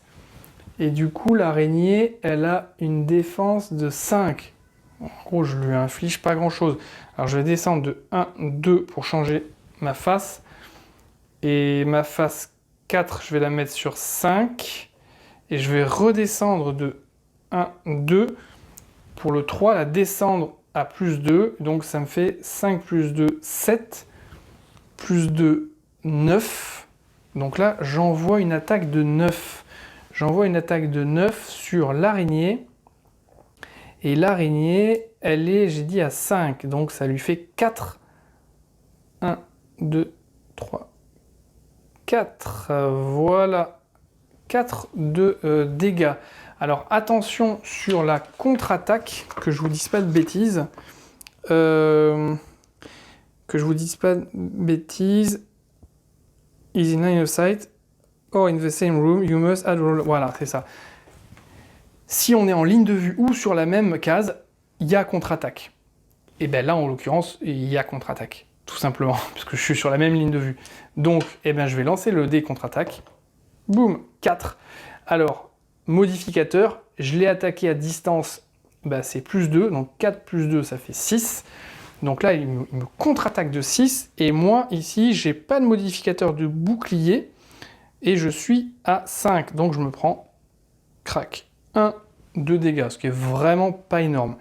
Et du coup, l'araignée, elle a une défense de 5. En gros, je lui inflige pas grand-chose. Alors, je vais descendre de 1, 2 pour changer ma face. Et ma face 4, je vais la mettre sur 5. Et je vais redescendre de 1, 2. Pour le 3, la descendre à plus 2. Donc, ça me fait 5 plus 2, 7. Plus 2, 9. Donc là, j'envoie une attaque de 9. J'envoie une attaque de 9 sur l'araignée. Et l'araignée, elle est, j'ai dit, à 5. Donc ça lui fait 4. 1, 2, 3, 4. Voilà. 4 de dégâts. Alors attention sur la contre-attaque, que je vous dise pas de bêtises. Is in line of sight or in the same room, you must add roll. Voilà, c'est ça. Si on est en ligne de vue ou sur la même case, il y a contre-attaque. Et bien là, en l'occurrence, il y a contre-attaque. Tout simplement, parce que je suis sur la même ligne de vue. Donc, je vais lancer le dé contre-attaque. Boum, 4. Alors, modificateur, je l'ai attaqué à distance bah, c'est plus 2, donc 4 plus 2, ça fait 6. Donc là, il me contre-attaque de 6, et moi, ici, j'ai pas de modificateur de bouclier, et je suis à 5, donc je me prends, crac, 1, 2 dégâts, ce qui est vraiment pas énorme.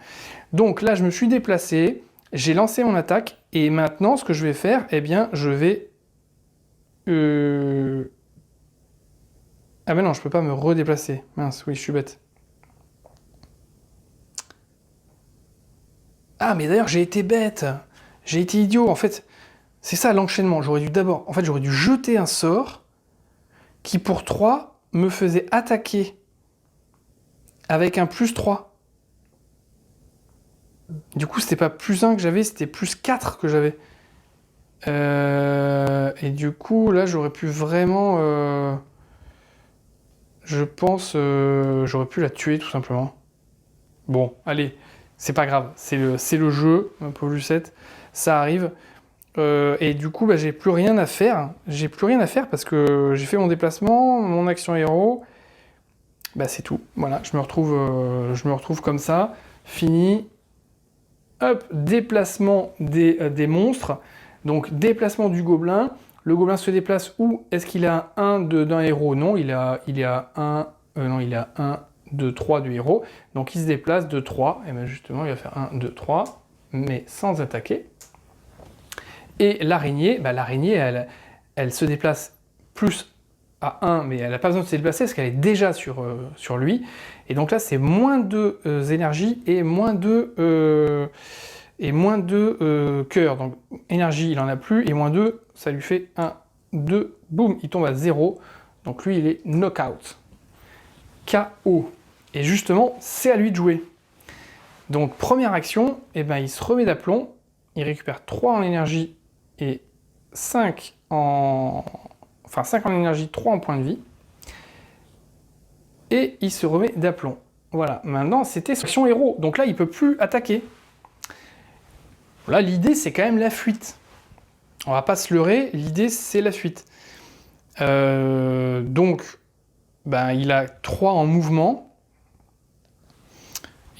Donc là, je me suis déplacé, j'ai lancé mon attaque, et maintenant, ce que je vais faire, eh bien, je vais... Ah ben non, je peux pas me redéplacer. Mince, oui, je suis bête. Ah, mais d'ailleurs, j'ai été bête. J'ai été idiot. En fait, c'est ça l'enchaînement. J'aurais dû jeter un sort qui, pour 3, me faisait attaquer avec un plus 3. Du coup, c'était pas plus 1 que j'avais, c'était plus 4 que j'avais. Et du coup, là, j'aurais pu vraiment... Je pense... j'aurais pu la tuer, tout simplement. Bon, allez, c'est pas grave. C'est le jeu, un pauvre Lucette. Ça arrive. Et du coup, bah, j'ai plus rien à faire. J'ai plus rien à faire parce que j'ai fait mon déplacement, mon action héros. Bah, c'est tout. Voilà, je me retrouve comme ça. Fini. Hop, déplacement des monstres. Donc, déplacement du gobelin. Le gobelin se déplace où? Est-ce qu'il a un d'un héros? Non, il a 1... non, il a 1, 2, 3 du héros. Donc, il se déplace de 3. Et bien justement, il va faire 1, 2, 3, mais sans attaquer. Et l'araignée, bah, elle se déplace plus à 1, mais elle n'a pas besoin de se déplacer parce qu'elle est déjà sur lui. Et donc là, c'est moins 2 énergie et moins 2 cœur. Donc énergie, il n'en a plus, et moins 2, ça lui fait 1, 2, boum, il tombe à 0. Donc lui, il est knockout. KO. Et justement, c'est à lui de jouer. Donc première action, eh ben, il se remet d'aplomb, il récupère 3 en énergie et 5 en... Enfin 5 en énergie, 3 en points de vie. Et il se remet d'aplomb. Voilà, maintenant c'était son action héros, donc là il peut plus attaquer. Là l'idée c'est quand même la fuite. On va pas se leurrer, l'idée c'est la fuite. Donc ben, il a 3 en mouvement.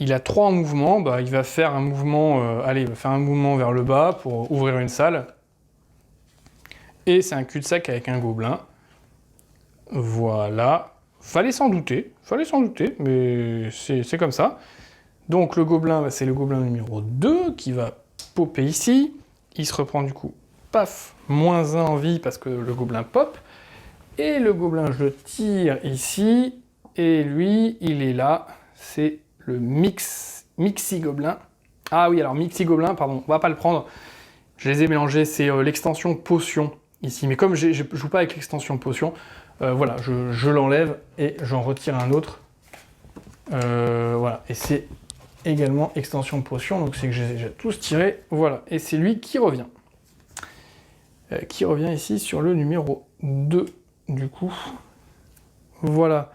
Il a 3 en mouvement, bah, il va faire un mouvement, allez, il va faire un mouvement vers le bas pour ouvrir une salle. Et c'est un cul-de-sac avec un gobelin. Voilà. Fallait s'en douter, mais c'est comme ça. Donc le gobelin, bah, c'est le gobelin numéro 2 qui va popper ici. Il se reprend du coup, paf, moins 1 en vie parce que le gobelin pop. Et le gobelin, je le tire ici. Et lui, il est là. C'est le Mixi Gobelin. Ah oui, alors Mixi Gobelin, pardon, on va pas le prendre. Je les ai mélangés, c'est l'extension potion ici. Mais comme je joue pas avec l'extension potion, voilà, je l'enlève et j'en retire un autre. Voilà, et c'est également extension potion, donc c'est que j'ai déjà tous tirés. Voilà, et c'est lui qui revient. Qui revient ici sur le numéro 2, du coup. Voilà.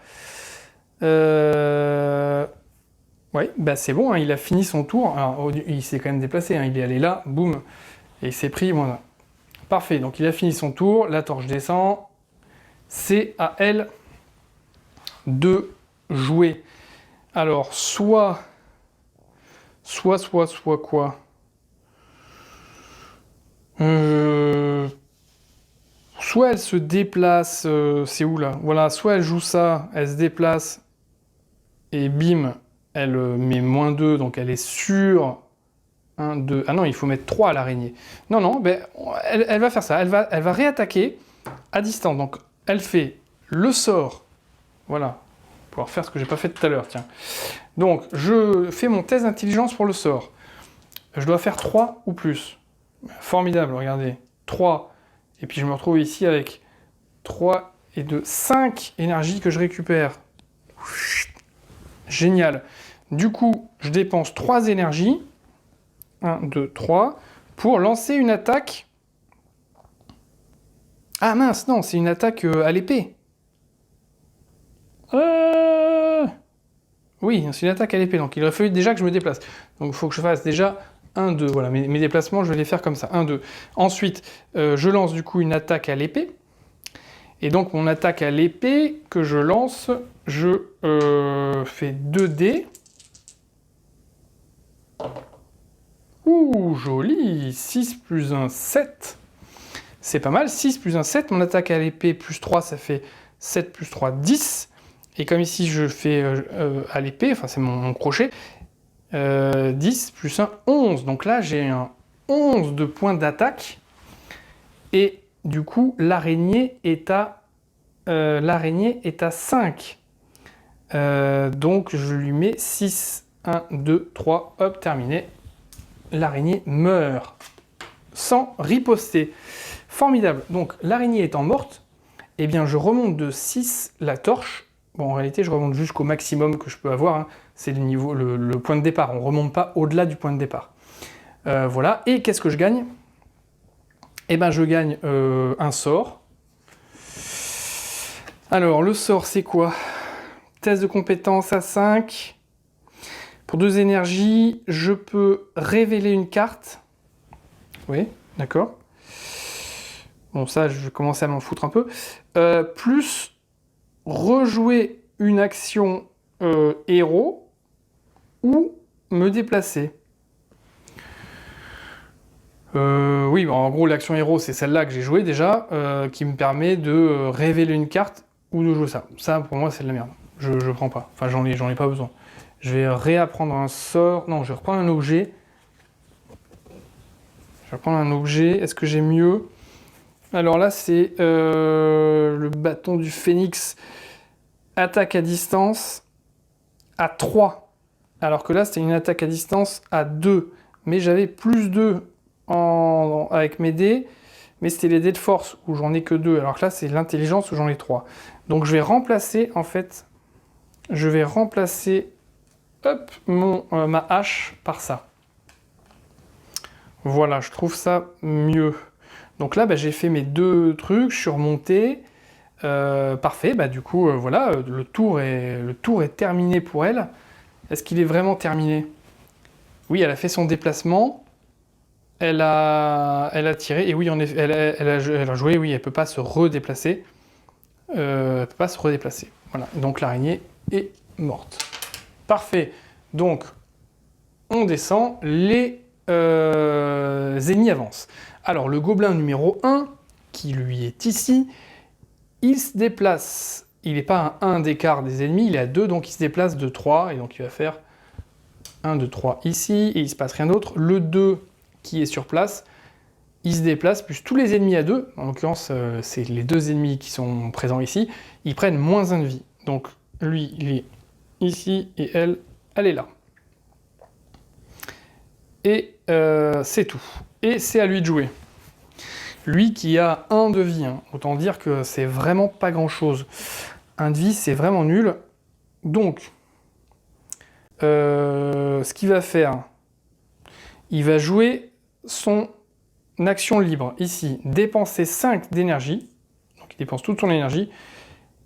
Ouais, bah c'est bon, hein, il a fini son tour. Alors, il s'est quand même déplacé, hein, il est allé là, boum, et il s'est pris, voilà. Parfait, donc il a fini son tour, la torche descend. C'est à elle de jouer. Alors, soit quoi? Soit elle se déplace, c'est où là? Voilà, soit elle joue ça, elle se déplace, et bim, elle met moins 2, donc elle est sur 1, 2... Ah non, il faut mettre 3 à l'araignée. Non, non, ben, elle va faire ça, elle va réattaquer à distance. Donc elle fait le sort, voilà, pour pouvoir faire ce que j'ai pas fait tout à l'heure, tiens. Donc je fais mon test d'intelligence pour le sort. Je dois faire 3 ou plus. Formidable, regardez. 3. Et puis je me retrouve ici avec 3 et 2, 5 énergies que je récupère. Génial. Du coup, je dépense 3 énergies. 1, 2, 3. Pour lancer une attaque. Ah mince, non, c'est une attaque à l'épée. Oui, c'est une attaque à l'épée, donc il aurait fallu déjà que je me déplace. Donc il faut que je fasse déjà 1, 2. Voilà, mes déplacements, je vais les faire comme ça. 1, 2. Ensuite, je lance du coup une attaque à l'épée. Et donc mon attaque à l'épée que je lance, je fais 2 dés. Ouh, joli. 6 plus 1, 7. C'est pas mal. 6 plus 1, 7. Mon attaque à l'épée plus 3, ça fait 7 plus 3, 10. Et comme ici, je fais à l'épée, enfin, c'est mon crochet, 10 plus 1, 11. Donc là, j'ai un 11 de points d'attaque. Et du coup, l'araignée est à 5. Donc, je lui mets 6, 1, 2, 3. Hop, terminé. L'araignée meurt sans riposter. Formidable. Donc, l'araignée étant morte, eh bien, je remonte de 6 la torche. Bon, en réalité, je remonte jusqu'au maximum que je peux avoir. Hein. C'est le point de départ. On ne remonte pas au-delà du point de départ. Voilà. Et qu'est-ce que je gagne? Eh bien, je gagne un sort. Alors, le sort, c'est quoi? Test de compétence à 5. Pour 2 énergies, je peux révéler une carte. Oui, d'accord. Bon, ça, je vais commencer à m'en foutre un peu. Plus rejouer une action héros ou me déplacer. Oui, en gros, l'action héros, c'est celle-là que j'ai jouée déjà, qui me permet de révéler une carte ou de jouer ça. Ça, pour moi, c'est de la merde. Je prends pas. Enfin, j'en ai pas besoin. Je vais réapprendre un sort. Non, je vais reprendre un objet. Je vais reprendre un objet. Est-ce que j'ai mieux? Alors là, c'est le bâton du phénix. Attaque à distance à 3. Alors que là, c'était une attaque à distance à 2. Mais j'avais plus 2 avec mes dés. Mais c'était les dés de force où j'en ai que 2. Alors que là, c'est l'intelligence où j'en ai 3. Donc je vais remplacer, en fait, hop, ma hache par ça. Voilà, je trouve ça mieux. Donc là, j'ai fait mes 2 trucs, je suis remonté. Parfait, du coup, voilà, le tour est terminé pour elle. Est-ce qu'il est vraiment terminé? Oui, elle a fait son déplacement. Elle a tiré. Et oui, en effet, elle a joué. Oui, elle peut pas se redéplacer. Elle peut pas se redéplacer. Voilà, donc l'araignée est morte. Parfait. Donc, on descend. Les ennemis avancent. Alors, le gobelin numéro 1, qui lui est ici, il se déplace. Il n'est pas à 1 d'écart des ennemis, il est à 2, donc il se déplace de 3, et donc il va faire 1, 2, 3 ici, et il ne se passe rien d'autre. Le 2, qui est sur place, il se déplace, plus tous les ennemis à 2, en l'occurrence, c'est les 2 ennemis qui sont présents ici, ils prennent moins 1 de vie. Donc lui, il est ici, et elle est là. Et c'est tout. Et c'est à lui de jouer. Lui qui a 1 de vie, hein. Autant dire que c'est vraiment pas grand-chose. 1 de vie, c'est vraiment nul. Donc, ce qu'il va faire, il va jouer son action libre. Ici, dépenser 5 d'énergie. Donc il dépense toute son énergie.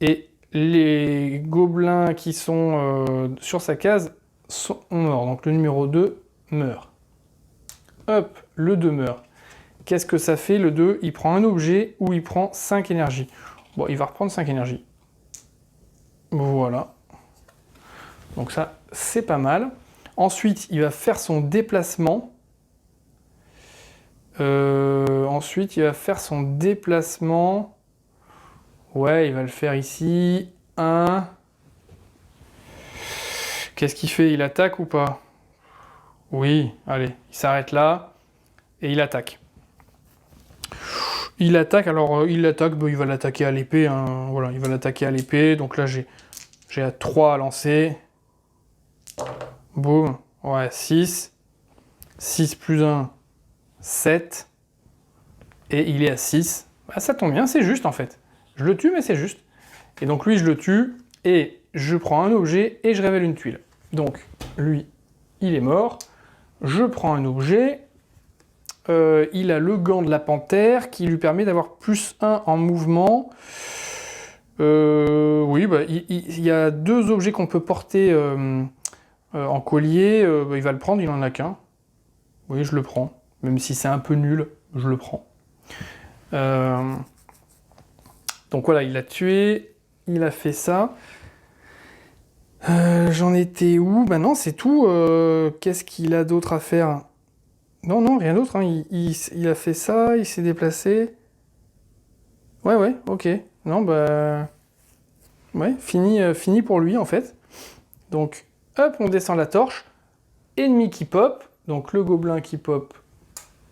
Et les gobelins qui sont sur sa case sont morts. Donc le numéro 2 meurt. Hop, le 2 meurt. Qu'est-ce que ça fait, le 2? Il prend un objet ou il prend 5 énergies. Bon, il va reprendre 5 énergies. Voilà. Donc ça, c'est pas mal. Ensuite, il va faire son déplacement. Ouais, il va le faire ici. 1. Qu'est-ce qu'il fait? Il attaque ou pas? Oui, allez, il s'arrête là. Et il attaque. Il attaque, il va l'attaquer à l'épée, hein. Voilà, il va l'attaquer à l'épée, donc là j'ai à 3 à lancer. Boum, ouais, 6. 6 plus 1, 7. Et il est à 6. Bah, ça tombe bien, c'est juste en fait. Je le tue, mais c'est juste. Et donc lui, je le tue, et je prends un objet, et je révèle une tuile. Donc, lui, il est mort. Je prends un objet. Il a le gant de la panthère qui lui permet d'avoir plus 1 en mouvement. Oui, il y a 2 objets qu'on peut porter en collier. Il va le prendre, il en a qu'un. Oui, je le prends. Même si c'est un peu nul, je le prends. Donc voilà, il l'a tué. Il a fait ça. J'en étais où? Bah non, c'est tout. Qu'est-ce qu'il a d'autre à faire? Non, non, rien d'autre. Hein. Il a fait ça, il s'est déplacé. Ouais, ok. Non, bah... Ouais, fini pour lui, en fait. Donc, hop, on descend la torche. Ennemi qui pop. Donc, le gobelin qui pop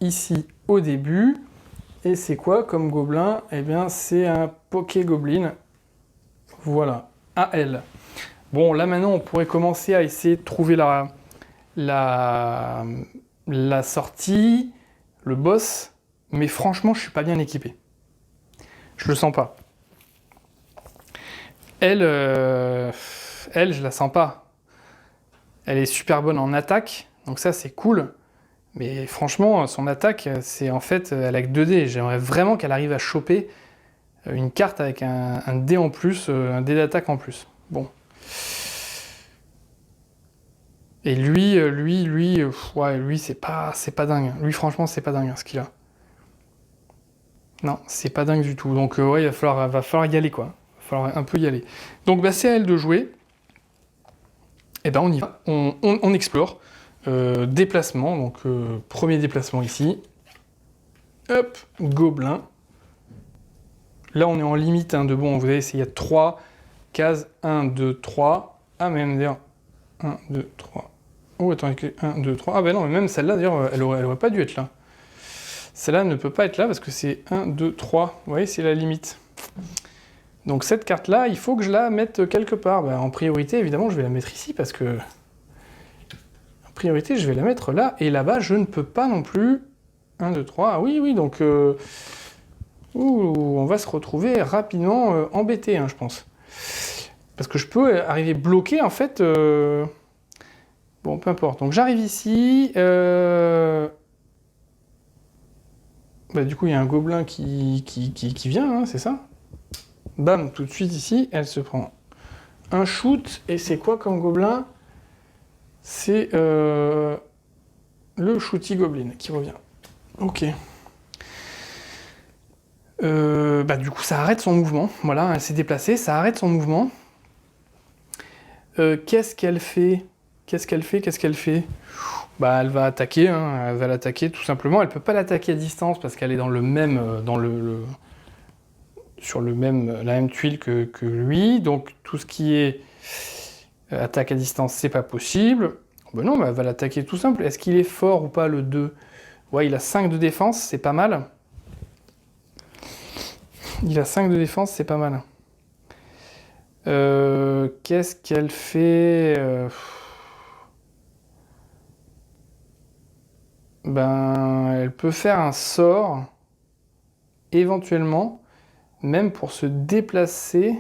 ici, au début. Et c'est quoi comme gobelin? Eh bien, c'est un Poké-Goblin. Voilà, AL. Bon, là, maintenant, on pourrait commencer à essayer de trouver la sortie, le boss. Mais franchement, je suis pas bien équipé. Je le sens pas. Elle, je la sens pas. Elle est super bonne en attaque, donc ça c'est cool. Mais franchement, son attaque, c'est en fait, elle a que 2 dés. J'aimerais vraiment qu'elle arrive à choper une carte avec un dé en plus, un dé d'attaque en plus. Bon. Et lui, ouais, lui c'est pas dingue. Lui franchement, c'est pas dingue ce qu'il a. Non, c'est pas dingue du tout. Donc ouais, il va falloir y aller quoi. Il va falloir un peu y aller. Donc bah, c'est à elle de jouer. Et ben on y va. On explore. Déplacement, donc premier déplacement ici. Hop, gobelin. Là on est en limite de bon, vous voyez, il y a 3 cases. 1, 2, 3. Ah mais d'ailleurs, 1, 2, 3. Oh attends, 1, 2, 3. Ah ben non, mais même celle-là d'ailleurs, elle aurait pas dû être là. Celle-là ne peut pas être là parce que c'est 1, 2, 3. Vous voyez, c'est la limite. Donc cette carte-là, il faut que je la mette quelque part. Ben, en priorité, évidemment, je vais la mettre ici parce que... En priorité, je vais la mettre là. Et là-bas, je ne peux pas non plus... 1, 2, 3. Ah oui, donc... on va se retrouver rapidement embêté, hein, je pense. Parce que je peux arriver bloqué, en fait... Bon, peu importe. Donc j'arrive ici... Bah, du coup, il y a un gobelin qui vient, hein, c'est ça? Bam, tout de suite ici, elle se prend un shoot. Et c'est quoi comme gobelin? C'est le shooty goblin qui revient. Ok. Bah, du coup, ça arrête son mouvement. Voilà, elle s'est déplacée, ça arrête son mouvement. Qu'est-ce qu'elle fait? Bah, elle va attaquer, hein, elle va l'attaquer tout simplement. Elle peut pas l'attaquer à distance parce qu'elle est dans le même, sur la même tuile que lui. Donc tout ce qui est attaque à distance, c'est pas possible. Ben non, elle va l'attaquer tout simple. Est-ce qu'il est fort ou pas le 2? Ouais, il a 5 de défense, c'est pas mal. Il a 5 de défense, c'est pas mal. Qu'est-ce qu'elle fait? Ben, elle peut faire un sort, éventuellement, même pour se déplacer.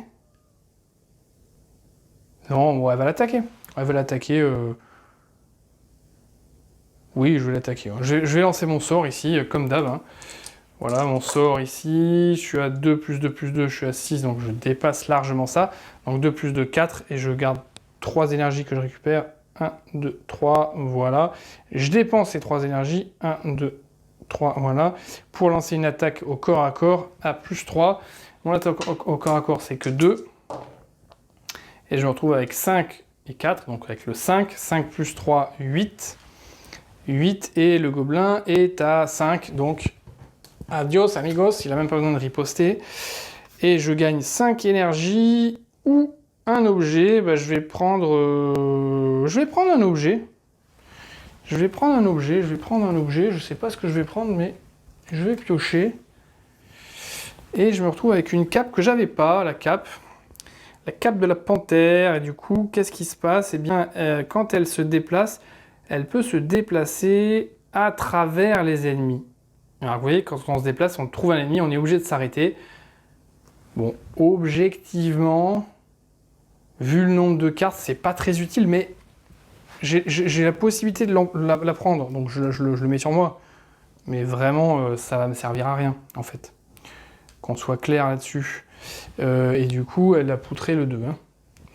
Non, bon, elle va l'attaquer. Elle va l'attaquer. Oui, je vais l'attaquer. Je vais lancer mon sort ici, comme d'hab. Hein. Voilà, mon sort ici. Je suis à 2 plus 2 plus 2, je suis à 6, donc je dépasse largement ça. Donc 2 plus 2, 4, et je garde 3 énergies que je récupère. 1, 2, 3, voilà. Je dépense ces 3 énergies. 1, 2, 3, voilà. Pour lancer une attaque au corps à corps à plus 3. Mon attaque au corps à corps, c'est que 2. Et je me retrouve avec 5 et 4, donc avec le 5. 5 plus 3, 8. 8 et le gobelin est à 5, donc adios amigos, il n'a même pas besoin de riposter. Et je gagne 5 énergies ou un objet. Bah, je vais prendre un objet. Je sais pas ce que je vais prendre, mais je vais piocher. Et je me retrouve avec une cape que j'avais pas, la cape de la panthère. Et du coup, qu'est-ce qui se passe? Eh bien, quand elle se déplace, elle peut se déplacer à travers les ennemis. Alors vous voyez, quand on se déplace, on trouve un ennemi, on est obligé de s'arrêter. Bon, objectivement, vu le nombre de cartes, c'est pas très utile, mais j'ai la possibilité de la prendre, donc je le mets sur moi. Mais vraiment, ça va me servir à rien, en fait. Qu'on soit clair là-dessus. Et du coup, elle a poutré le 2. Hein.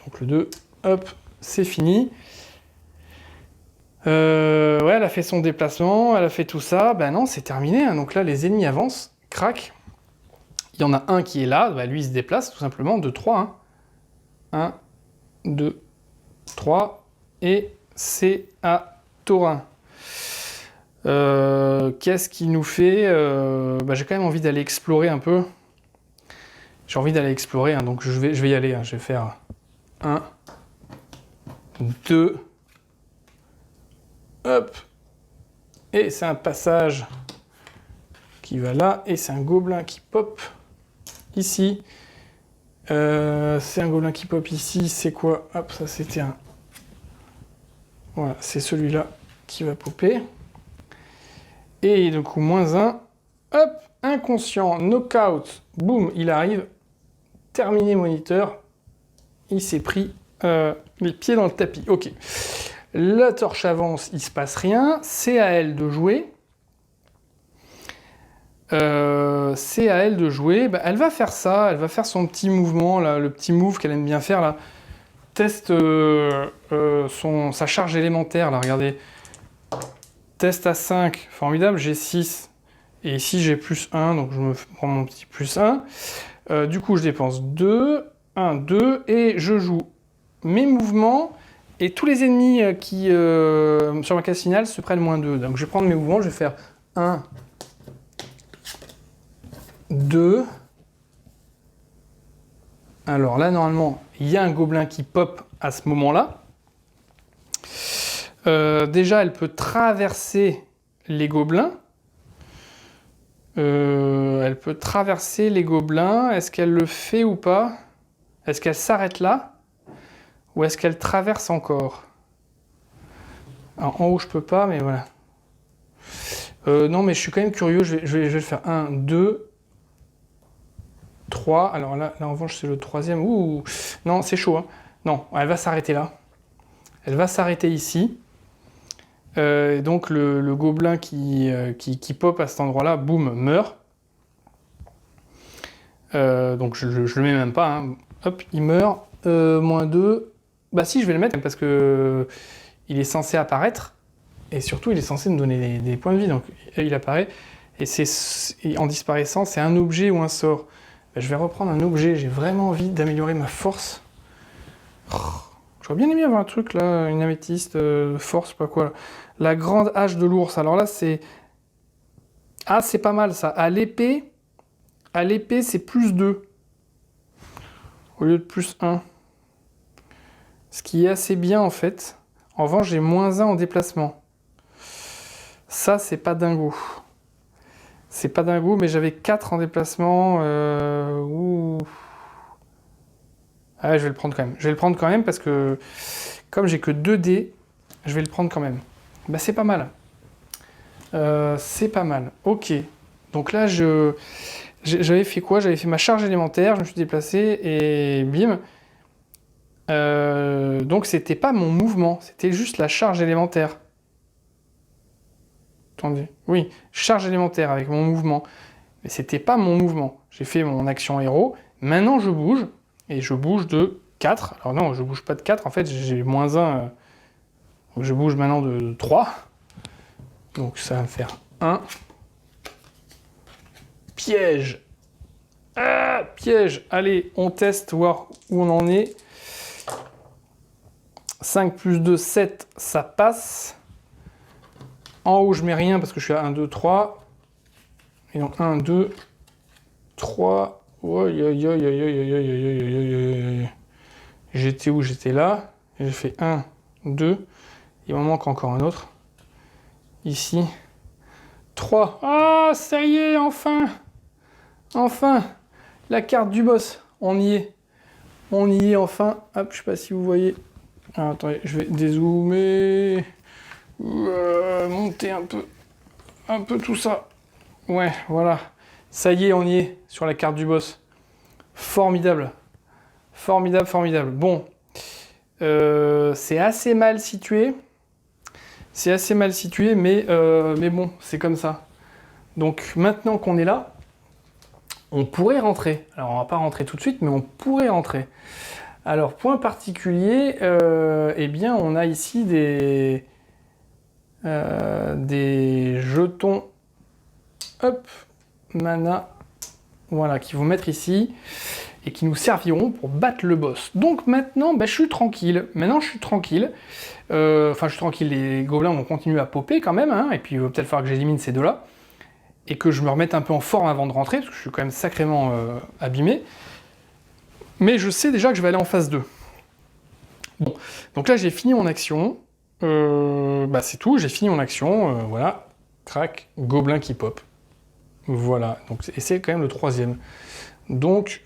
Donc le 2, hop, c'est fini. Ouais, elle a fait son déplacement, elle a fait tout ça. Ben non, c'est terminé. Hein. Donc là, les ennemis avancent, crac. Il y en a un qui est là, bah, lui il se déplace tout simplement, 2, 3. Hein. 1, 2, 3. Et c'est à Taurin. Qu'est-ce qui nous fait... j'ai quand même envie d'aller explorer un peu. J'ai envie d'aller explorer, hein, donc je vais y aller. Hein, je vais faire 1, 2, hop. Et c'est un passage qui va là, et c'est un gobelin qui pop ici. C'est un gobelin qui pop ici, c'est quoi? Hop, ça c'était un... Voilà, c'est celui-là qui va popper. Et du coup, -1. Hop, inconscient, knockout, boum, il arrive. Terminé moniteur. Il s'est pris les pieds dans le tapis. Ok. La torche avance, il se passe rien. C'est à elle de jouer. C'est à elle de jouer. Bah, elle va faire ça, elle va faire son petit mouvement, là, le petit move qu'elle aime bien faire là. Teste sa charge élémentaire, là, regardez. Test à 5, formidable, j'ai 6. Et ici j'ai +1, donc je me prends mon petit +1. Du coup je dépense 2, 1, 2, et je joue mes mouvements. Et tous les ennemis qui, sur ma case finale, se prennent -2. Donc je vais prendre mes mouvements, je vais faire 1, 2. Alors là, normalement, il y a un gobelin qui pop à ce moment-là. Déjà, elle peut traverser les gobelins. Elle peut traverser les gobelins. Est-ce qu'elle le fait ou pas? Est-ce qu'elle s'arrête là? Ou est-ce qu'elle traverse encore? Alors, en haut, je peux pas, mais voilà. Non, mais je suis quand même curieux. Je vais le faire 1, 2, 3. Alors là en revanche, c'est le troisième. Ouh, non, c'est chaud. Hein. Non, elle va s'arrêter là. Elle va s'arrêter ici. Donc le gobelin qui pop à cet endroit-là, boum, meurt. Donc je le mets même pas. Hein. Hop, il meurt. -2. Bah si, je vais le mettre parce que il est censé apparaître. Et surtout, il est censé me donner des points de vie. Donc il apparaît. Et en disparaissant, c'est un objet ou un sort. Bah, je vais reprendre un objet. J'ai vraiment envie d'améliorer ma force. J'aurais bien aimé avoir un truc là, une améthyste, force, pas quoi. Là. La grande hache de l'ours. Alors là, c'est... Ah, c'est pas mal ça. À l'épée, c'est +2. Au lieu de +1. Ce qui est assez bien en fait. En revanche, j'ai -1 en déplacement. Ça, c'est pas dingo. C'est pas dingo, mais j'avais 4 en déplacement. Ouh. Ah, je vais le prendre quand même. Je vais le prendre quand même parce que comme j'ai que 2 dés, je vais le prendre quand même. Bah c'est pas mal. C'est pas mal. Ok. Donc là, j'avais fait quoi? J'avais fait ma charge élémentaire, je me suis déplacé et bim. Donc c'était pas mon mouvement, c'était juste la charge élémentaire. Attendez. Oui, charge élémentaire avec mon mouvement. Mais c'était pas mon mouvement. J'ai fait mon action héros. Maintenant, je bouge. Et je bouge de 4. Alors non, je bouge pas de 4. En fait, j'ai -1. Donc je bouge maintenant de 3. Donc ça va me faire 1. Piège. Ah, piège. Allez, on teste, voir où on en est. 5 + 2, 7, ça passe. En haut, je mets rien parce que je suis à 1, 2, 3. Et donc 1, 2, 3. J'étais où? J'étais là. J'ai fait 1, 2. Il m'en manque encore un autre. Ici. 3. Ah, ça y est, enfin! Enfin! La carte du boss. On y est. On y est enfin. Hop, je sais pas si vous voyez. Ah, attendez, je vais dézoomer. Monter un peu tout ça. Ouais, voilà. Ça y est, on y est sur la carte du boss. Formidable. Formidable, formidable. Bon. C'est assez mal situé. C'est assez mal situé, mais bon, c'est comme ça. Donc maintenant qu'on est là, on pourrait rentrer. Alors on va pas rentrer tout de suite, mais on pourrait rentrer. Alors point particulier, eh bien on a ici des jetons, hop, mana, voilà, qui vont mettre ici. et qui nous serviront pour battre le boss. Donc maintenant, je suis tranquille. Enfin, je suis tranquille, les gobelins vont continuer à popper quand même, hein, et puis il va peut-être falloir que j'élimine ces deux-là, et que je me remette un peu en forme avant de rentrer, parce que je suis quand même sacrément abîmé. Mais je sais déjà que je vais aller en phase 2. Bon, donc là j'ai fini mon action. C'est tout, j'ai fini mon action. Voilà, crac, gobelin qui pop. Voilà, donc, et c'est quand même le 3e. Donc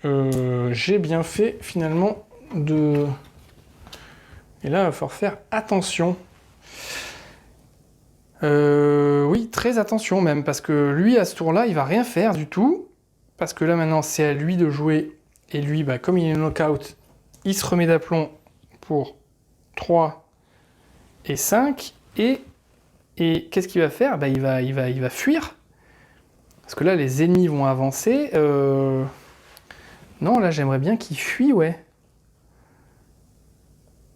j'ai bien fait finalement de... Et là il va falloir faire attention. Oui, très attention même, parce que lui à ce tour-là il va rien faire du tout. Parce que là maintenant c'est à lui de jouer. Et lui, comme il est knockout, il se remet d'aplomb pour 3 et 5. Et qu'est-ce qu'il va faire? Il va fuir. Parce que là, les ennemis vont avancer. Non, là, j'aimerais bien qu'il fuit, ouais.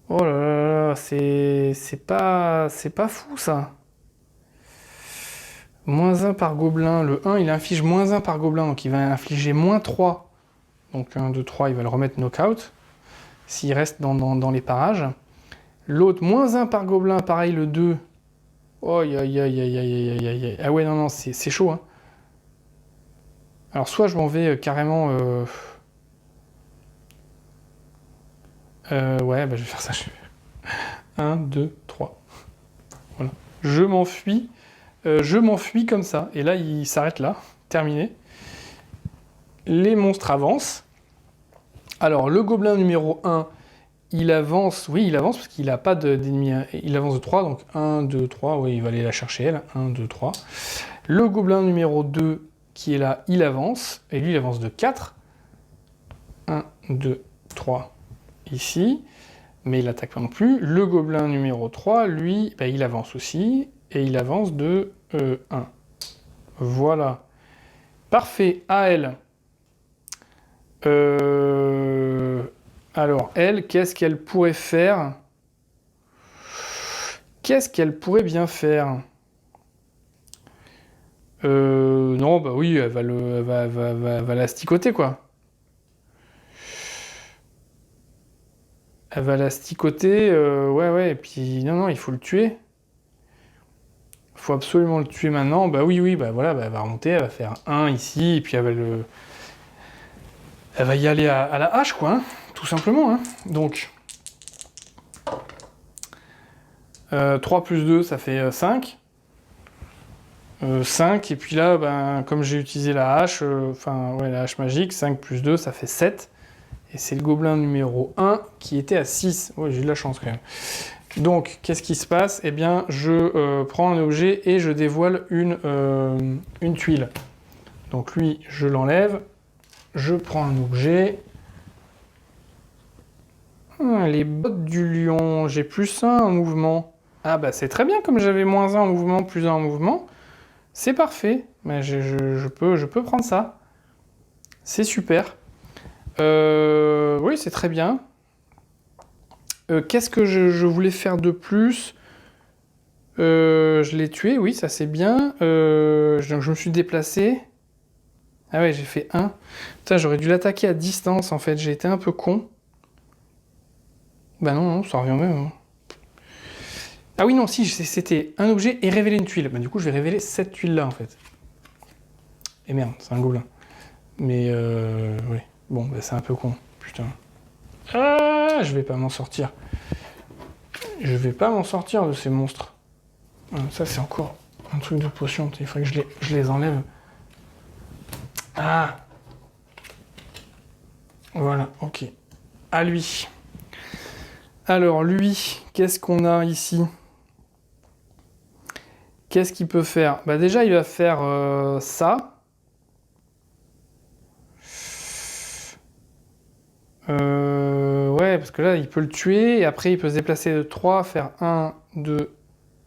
Oh là là là, c'est pas fou, ça. -1 par gobelin. Le 1, il inflige -1 par gobelin, donc il va infliger -3. Donc 1, 2, 3, il va le remettre knockout, s'il reste dans les parages. L'autre, -1 par gobelin, pareil, le 2. Oh, aïe, aïe, aïe, aïe, aïe, aïe, aïe. Ah ouais, non, c'est chaud, hein. Alors, soit je m'en vais carrément... ouais, je vais faire ça. 1, 2, 3. Voilà. Je m'enfuis comme ça. Et là, il s'arrête là. Terminé. Les monstres avancent. Alors, le gobelin numéro 1, il avance. Oui, il avance parce qu'il n'a pas d'ennemis. Il avance de 3, donc 1, 2, 3. Oui, il va aller la chercher, elle. 1, 2, 3. Le gobelin numéro 2, qui est là, il avance. Et lui, il avance de 4. 1, 2, 3, ici. Mais il n'attaque pas non plus. Le gobelin numéro 3, lui, il avance aussi. Et il avance de 1. Voilà. Parfait. À elle. Alors, elle, qu'est-ce qu'elle pourrait faire? Qu'est-ce qu'elle pourrait bien faire? Non, oui, elle va l'asticoter, quoi. Elle va l'asticoter, ouais, et puis, non, il faut le tuer. Il faut absolument le tuer maintenant. Oui, voilà, elle va remonter, elle va faire 1 ici, et puis elle va y aller à la hache, quoi, hein, tout simplement, hein. Donc, 3 plus 2, ça fait 5. 5, et puis là, comme j'ai utilisé la hache, la hache magique, 5 plus 2, ça fait 7. Et c'est le gobelin numéro 1 qui était à 6. Ouais, j'ai eu de la chance quand même. Donc, qu'est-ce qui se passe? Eh bien, je prends un objet et je dévoile une tuile. Donc lui, je l'enlève. Je prends un objet. Les bottes du lion. J'ai +1 en mouvement. Ah c'est très bien, comme j'avais -1 en mouvement, +1 en mouvement. C'est parfait. Mais je peux prendre ça. C'est super. Oui, c'est très bien. Qu'est-ce que je voulais faire de plus? Je l'ai tué, oui, ça c'est bien. Donc je me suis déplacé. Ah ouais, j'ai fait 1. Putain, j'aurais dû l'attaquer à distance, en fait. J'ai été un peu con. Non, ça revient même. Hein. Ah oui, non, si, c'était un objet et révéler une tuile. Du coup, je vais révéler cette tuile-là, en fait. Et merde, c'est un gobelin. Mais, oui. Bon, c'est un peu con. Putain. Ah, je vais pas m'en sortir. Je vais pas m'en sortir de ces monstres. Ça, c'est encore un truc de potion. Il faudrait que je les enlève. Ah. Voilà, ok. À lui. Alors, lui, qu'est-ce qu'on a ici? Qu'est-ce qu'il peut faire? Déjà, il va faire ça. Ouais, parce que là, il peut le tuer, et après, il peut se déplacer de 3, faire 1, 2,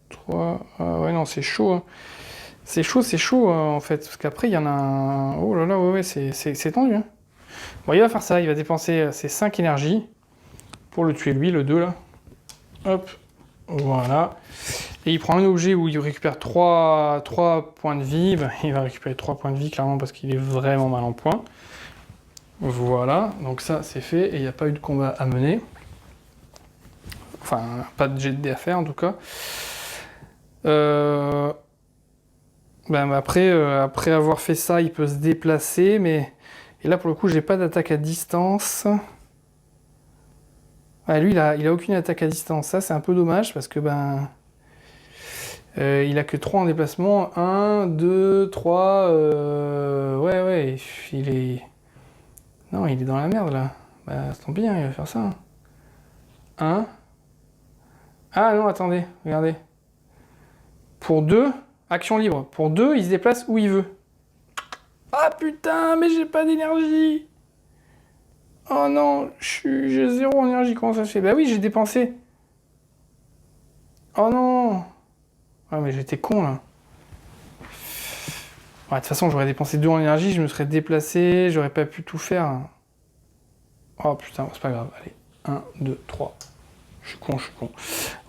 3... ouais, non, c'est chaud. Hein. C'est chaud, en fait, parce qu'après, il y en a un... Oh là là, ouais, c'est tendu. Hein. Bon, il va faire ça, il va dépenser ses 5 énergies pour le tuer, lui, le 2, là. Hop, voilà. Et il prend un objet où il récupère 3 points de vie. Il va récupérer 3 points de vie, clairement, parce qu'il est vraiment mal en point. Voilà, donc ça c'est fait et il n'y a pas eu de combat à mener. Enfin, pas de jet de dés à faire en tout cas. Après avoir fait ça, il peut se déplacer, mais... Et là pour le coup, j'ai pas d'attaque à distance. Ah, lui, il a aucune attaque à distance. Ça, c'est un peu dommage parce que il a que 3 en déplacement. 1, 2, 3. Ouais, il est. Non, il est dans la merde là. Bah, tant pis, hein, il va faire ça. 1. Ah non, attendez, regardez. Pour 2, action libre. Pour 2, il se déplace où il veut. Ah putain, mais j'ai pas d'énergie. Oh non, j'ai 0 énergie, comment ça se fait? Bah oui, j'ai dépensé. Oh non. Ah mais j'étais con là. Ouais, de toute façon, j'aurais dépensé 2 en énergie, je me serais déplacé, j'aurais pas pu tout faire. Oh putain, c'est pas grave. Allez, 1, 2, 3. Je suis con.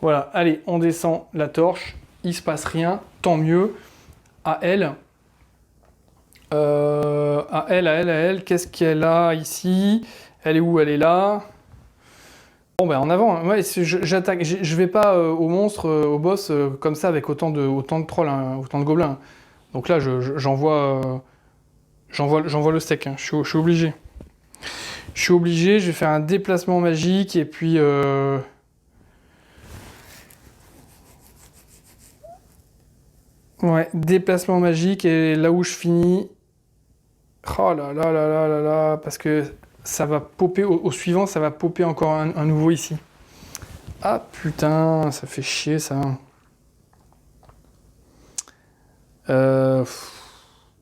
Voilà, allez, on descend la torche. Il se passe rien, tant mieux. À elle. À elle. Qu'est-ce qu'elle a ici? Elle est où? Elle est là. Bon, ben en avant. Hein. Ouais, j'attaque. Je vais pas au monstre, au boss, comme ça, avec autant de trolls, hein, autant de gobelins. Donc là, j'envoie le steak. Hein. Je suis obligé. Je vais faire un déplacement magique et puis... Ouais, déplacement magique et là où je finis... Oh là, parce que ça va popper, au suivant, ça va popper encore un nouveau ici. Ah putain, ça fait chier ça.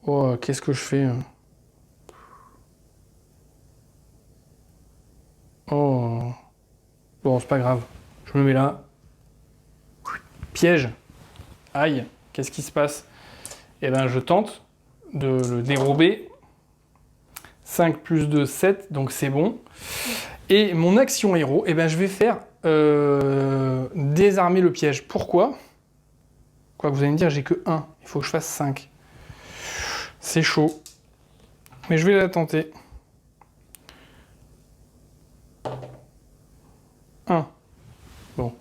Oh, qu'est-ce que je fais? Oh. Bon, c'est pas grave. Je me mets là. Piège. Aïe, qu'est-ce qui se passe? Eh ben, je tente de le dérober. 5 plus 2, 7, donc c'est bon. Et mon action héros, eh ben, je vais faire désarmer le piège. Pourquoi? Quoi, vous allez me dire, j'ai que 1. Il faut que je fasse 5. C'est chaud. Mais je vais la tenter. 1. Bon.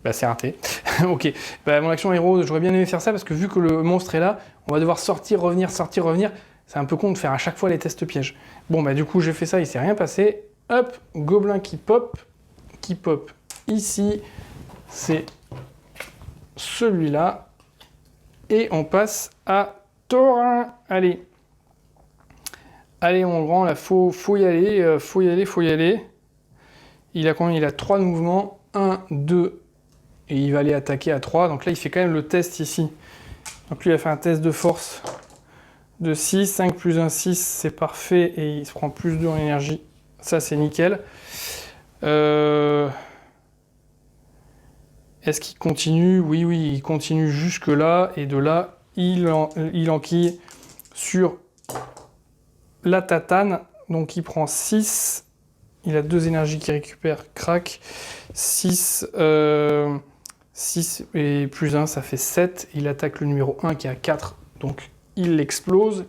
Bah c'est raté. Ok. Bah, mon action héros, j'aurais bien aimé faire ça parce que vu que le monstre est là, on va devoir sortir, revenir. C'est un peu con de faire à chaque fois les tests pièges. Bon bah du coup j'ai fait ça, il s'est rien passé. Hop, gobelin qui pop. Ici, c'est celui-là. Et on passe à Thorin. Allez. Allez mon grand, là faut y aller, faut y aller. Il a combien? Il a 3 mouvements. 1, 2, et il va aller attaquer à 3. Donc là, il fait quand même le test ici. Donc lui, il a fait un test de force de 6. 5 plus 1, 6, c'est parfait. Et il se prend plus 2 en énergie. Ça, c'est nickel. Est-ce qu'il continue? Oui, il continue jusque là. Et de là, il enquille sur la tatane. Donc il prend 6. Il a 2 énergies qui récupèrent. Crac. 6 et plus 1, ça fait 7. Il attaque le numéro 1 qui a 4. Donc il l'explose.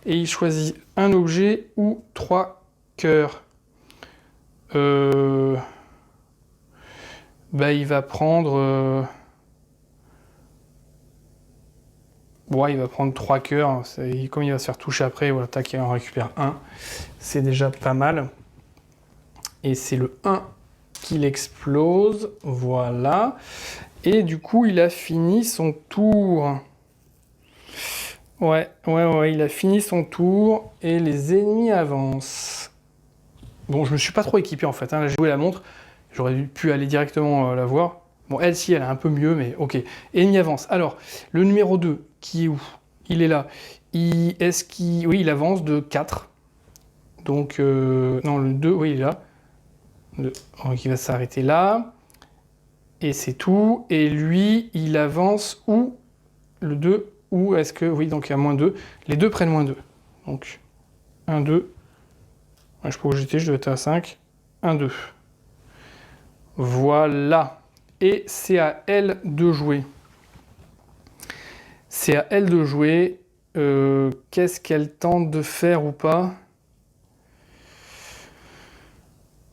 Et il choisit un objet ou 3 cœurs. Il va prendre... il va prendre 3 cœurs. Comme il va se faire toucher après, voilà, tac, il en récupère 1. C'est déjà pas mal. Et c'est le 1 qu'il explose. Voilà. Et du coup, il a fini son tour. Ouais, il a fini son tour. Et les ennemis avancent. Bon, je me suis pas trop équipé en fait. Hein. Là, j'ai joué la montre. J'aurais pu aller directement la voir. Bon, elle, si, elle est un peu mieux, mais ok. Ennemi avance. Alors, le numéro 2, qui est où? Il est là. Oui, il avance de 4. Donc, non, le 2, oui, il est là. Donc, il va s'arrêter là. Et c'est tout. Et lui, il avance où? Le 2, où est-ce que... Oui, donc il y a moins 2. Les deux prennent moins 2. Donc, 1, 2. Ouais, je sais pas où j'étais, je devais être à 5. 1, 2. Voilà. Et c'est à elle de jouer. Qu'est-ce qu'elle tente de faire ou pas?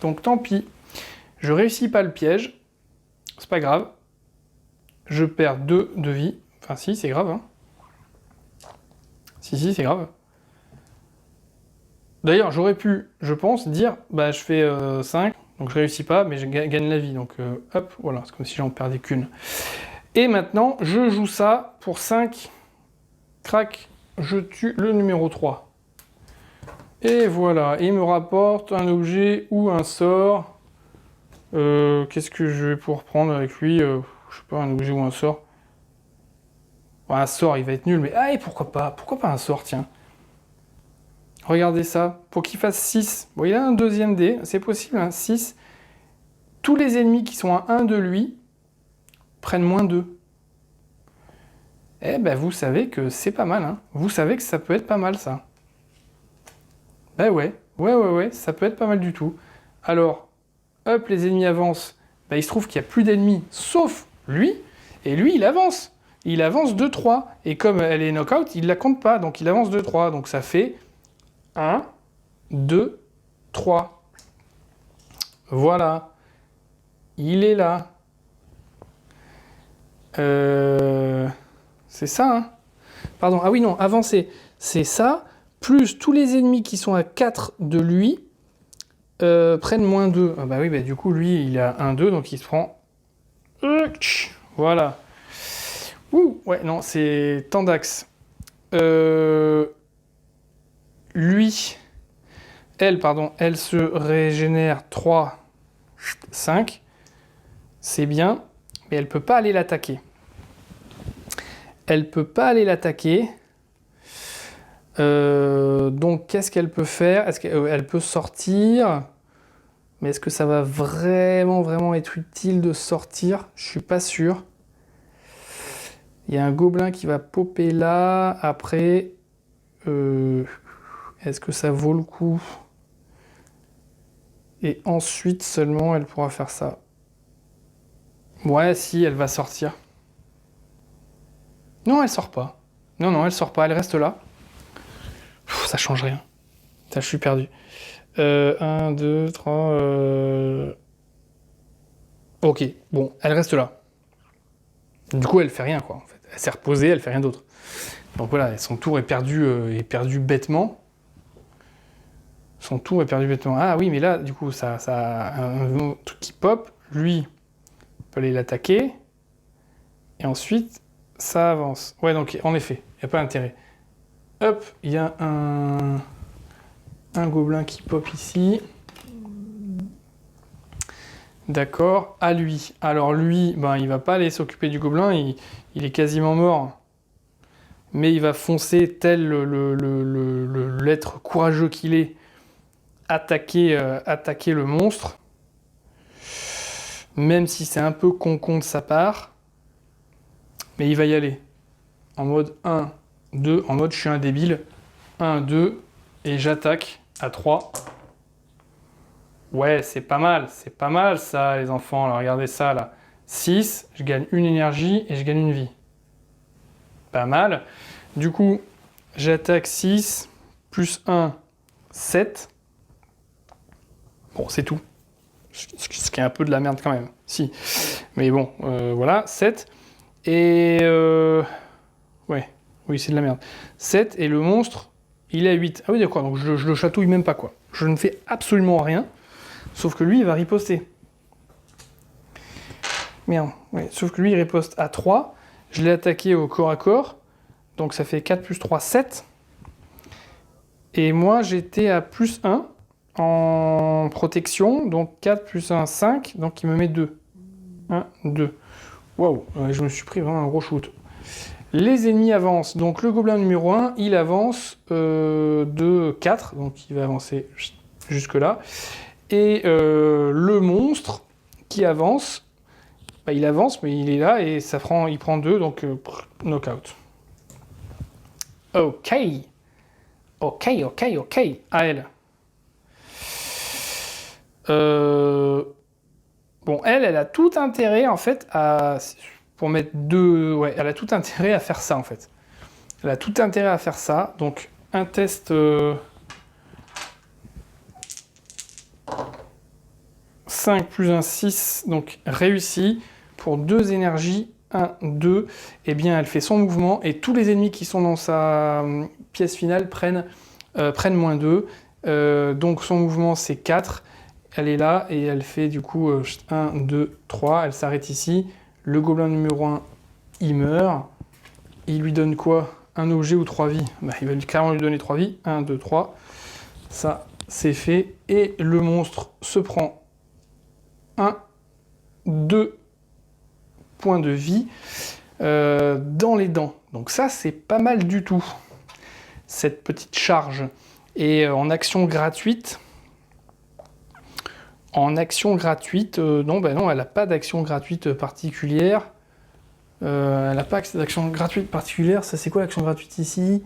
Donc tant pis. Je réussis pas le piège. C'est pas grave. Je perds 2 de vie. Enfin si, c'est grave. Hein. Si, c'est grave. D'ailleurs, j'aurais pu, je pense, dire, bah je fais 5, donc je réussis pas, mais je gagne la vie. Donc hop, voilà, c'est comme si j'en perdais qu'une. Et maintenant, je joue ça pour 5. Crac, je tue le numéro 3. Et voilà, il me rapporte un objet ou un sort. Qu'est-ce que je vais pouvoir prendre avec lui je sais pas, un objet ou un sort. Bon, un sort, il va être nul, mais ah, et pourquoi pas un sort, tiens. Regardez ça, pour qu'il fasse 6. Bon, il a un deuxième dé, c'est possible, hein, 6. Tous les ennemis qui sont à 1 de lui prennent moins 2. Eh ben, vous savez que c'est pas mal, hein. Vous savez que ça peut être pas mal, ça. Ben ouais, ça peut être pas mal du tout. Alors, hop, les ennemis avancent. Ben, il se trouve qu'il n'y a plus d'ennemis, sauf lui. Et lui, il avance. Il avance 2-3. Et comme elle est knockout, il la compte pas. Donc, il avance 2-3. Donc, ça fait 1, 2, 3. Voilà. Il est là. C'est ça, hein. Pardon, ah oui, non, avancer. C'est ça, plus tous les ennemis qui sont à 4 de lui prennent moins 2. Ah bah oui, bah du coup, lui, il a 1, 2, donc il se prend... Voilà. Ouh, ouais, non, c'est Tandax. Lui... Elle se régénère 3, 5. C'est bien, mais elle peut pas aller l'attaquer. Donc, qu'est-ce qu'elle peut faire? Est-ce qu'elle peut sortir? Mais est-ce que ça va vraiment être utile de sortir? Je suis pas sûr. Il y a un gobelin qui va popper là. Après, est-ce que ça vaut le coup? Et ensuite seulement, elle pourra faire ça. Ouais, si, elle va sortir. Non, elle sort pas. Non, elle sort pas, elle reste là. Ça change rien. Putain, je suis perdu. 1, 2, 3... Ok, bon, elle reste là. Du coup, elle fait rien, quoi, en fait. Elle s'est reposée, elle fait rien d'autre. Donc voilà, son tour est perdu bêtement. Ah oui, mais là, du coup, ça a un truc qui pop. Lui, peut aller l'attaquer. Et ensuite, ça avance. Ouais, donc, en effet, il n'y a pas d'intérêt. Hop, il y a un gobelin qui pop ici. D'accord, à lui. Alors lui, ben, il va pas aller s'occuper du gobelin, il est quasiment mort. Mais il va foncer tel l'être courageux qu'il est, attaquer le monstre. Même si c'est un peu con de sa part. Mais il va y aller. En mode 1, 2, en mode je suis un débile. 1, 2, et j'attaque à 3. Ouais, c'est pas mal ça, les enfants. Alors, regardez ça, là. 6, je gagne une énergie et je gagne une vie. Pas mal. Du coup, j'attaque 6, plus 1, 7. Bon, c'est tout. Ce qui est un peu de la merde quand même. Si. Mais bon, voilà, 7. Et... Ouais, oui, c'est de la merde. 7, et le monstre, il est à 8. Ah oui, d'accord, donc je le chatouille même pas, quoi. Je ne fais absolument rien. Sauf que lui, il va riposter. Merde, ouais, sauf que lui, il riposte à 3. Je l'ai attaqué au corps à corps. Donc ça fait 4 plus 3, 7. Et moi, j'étais à plus 1 en protection. Donc 4 plus 1, 5. Donc il me met 2. 1, 2. Waouh, je me suis pris vraiment un gros shoot. Les ennemis avancent. Donc le gobelin numéro 1, il avance de 4. Donc il va avancer jusque là. Et le monstre qui avance, bah, il avance, mais il est là et il prend 2, donc knockout. Ok. À elle. Bon, elle a tout intérêt, en fait, pour mettre 2... Ouais, elle a tout intérêt à faire ça, en fait. Elle a tout intérêt à faire ça. Donc, un test... 5 plus 1, 6, donc réussi. Pour 2 énergies, 1, 2, eh bien elle fait son mouvement et tous les ennemis qui sont dans sa pièce finale prennent moins 2. Donc son mouvement c'est 4. Elle est là et elle fait du coup 1, 2, 3. Elle s'arrête ici. Le gobelin numéro 1, il meurt. Il lui donne quoi? Un objet ou 3 vies? Bah, il va carrément lui donner 3 vies. 1, 2, 3. Ça, c'est fait. Et le monstre se prend 1, 2 points de vie dans les dents. Donc ça, c'est pas mal du tout, cette petite charge. Et en action gratuite... non, elle n'a pas d'action gratuite particulière. Elle n'a pas d'action gratuite particulière. Ça, c'est quoi l'action gratuite ici?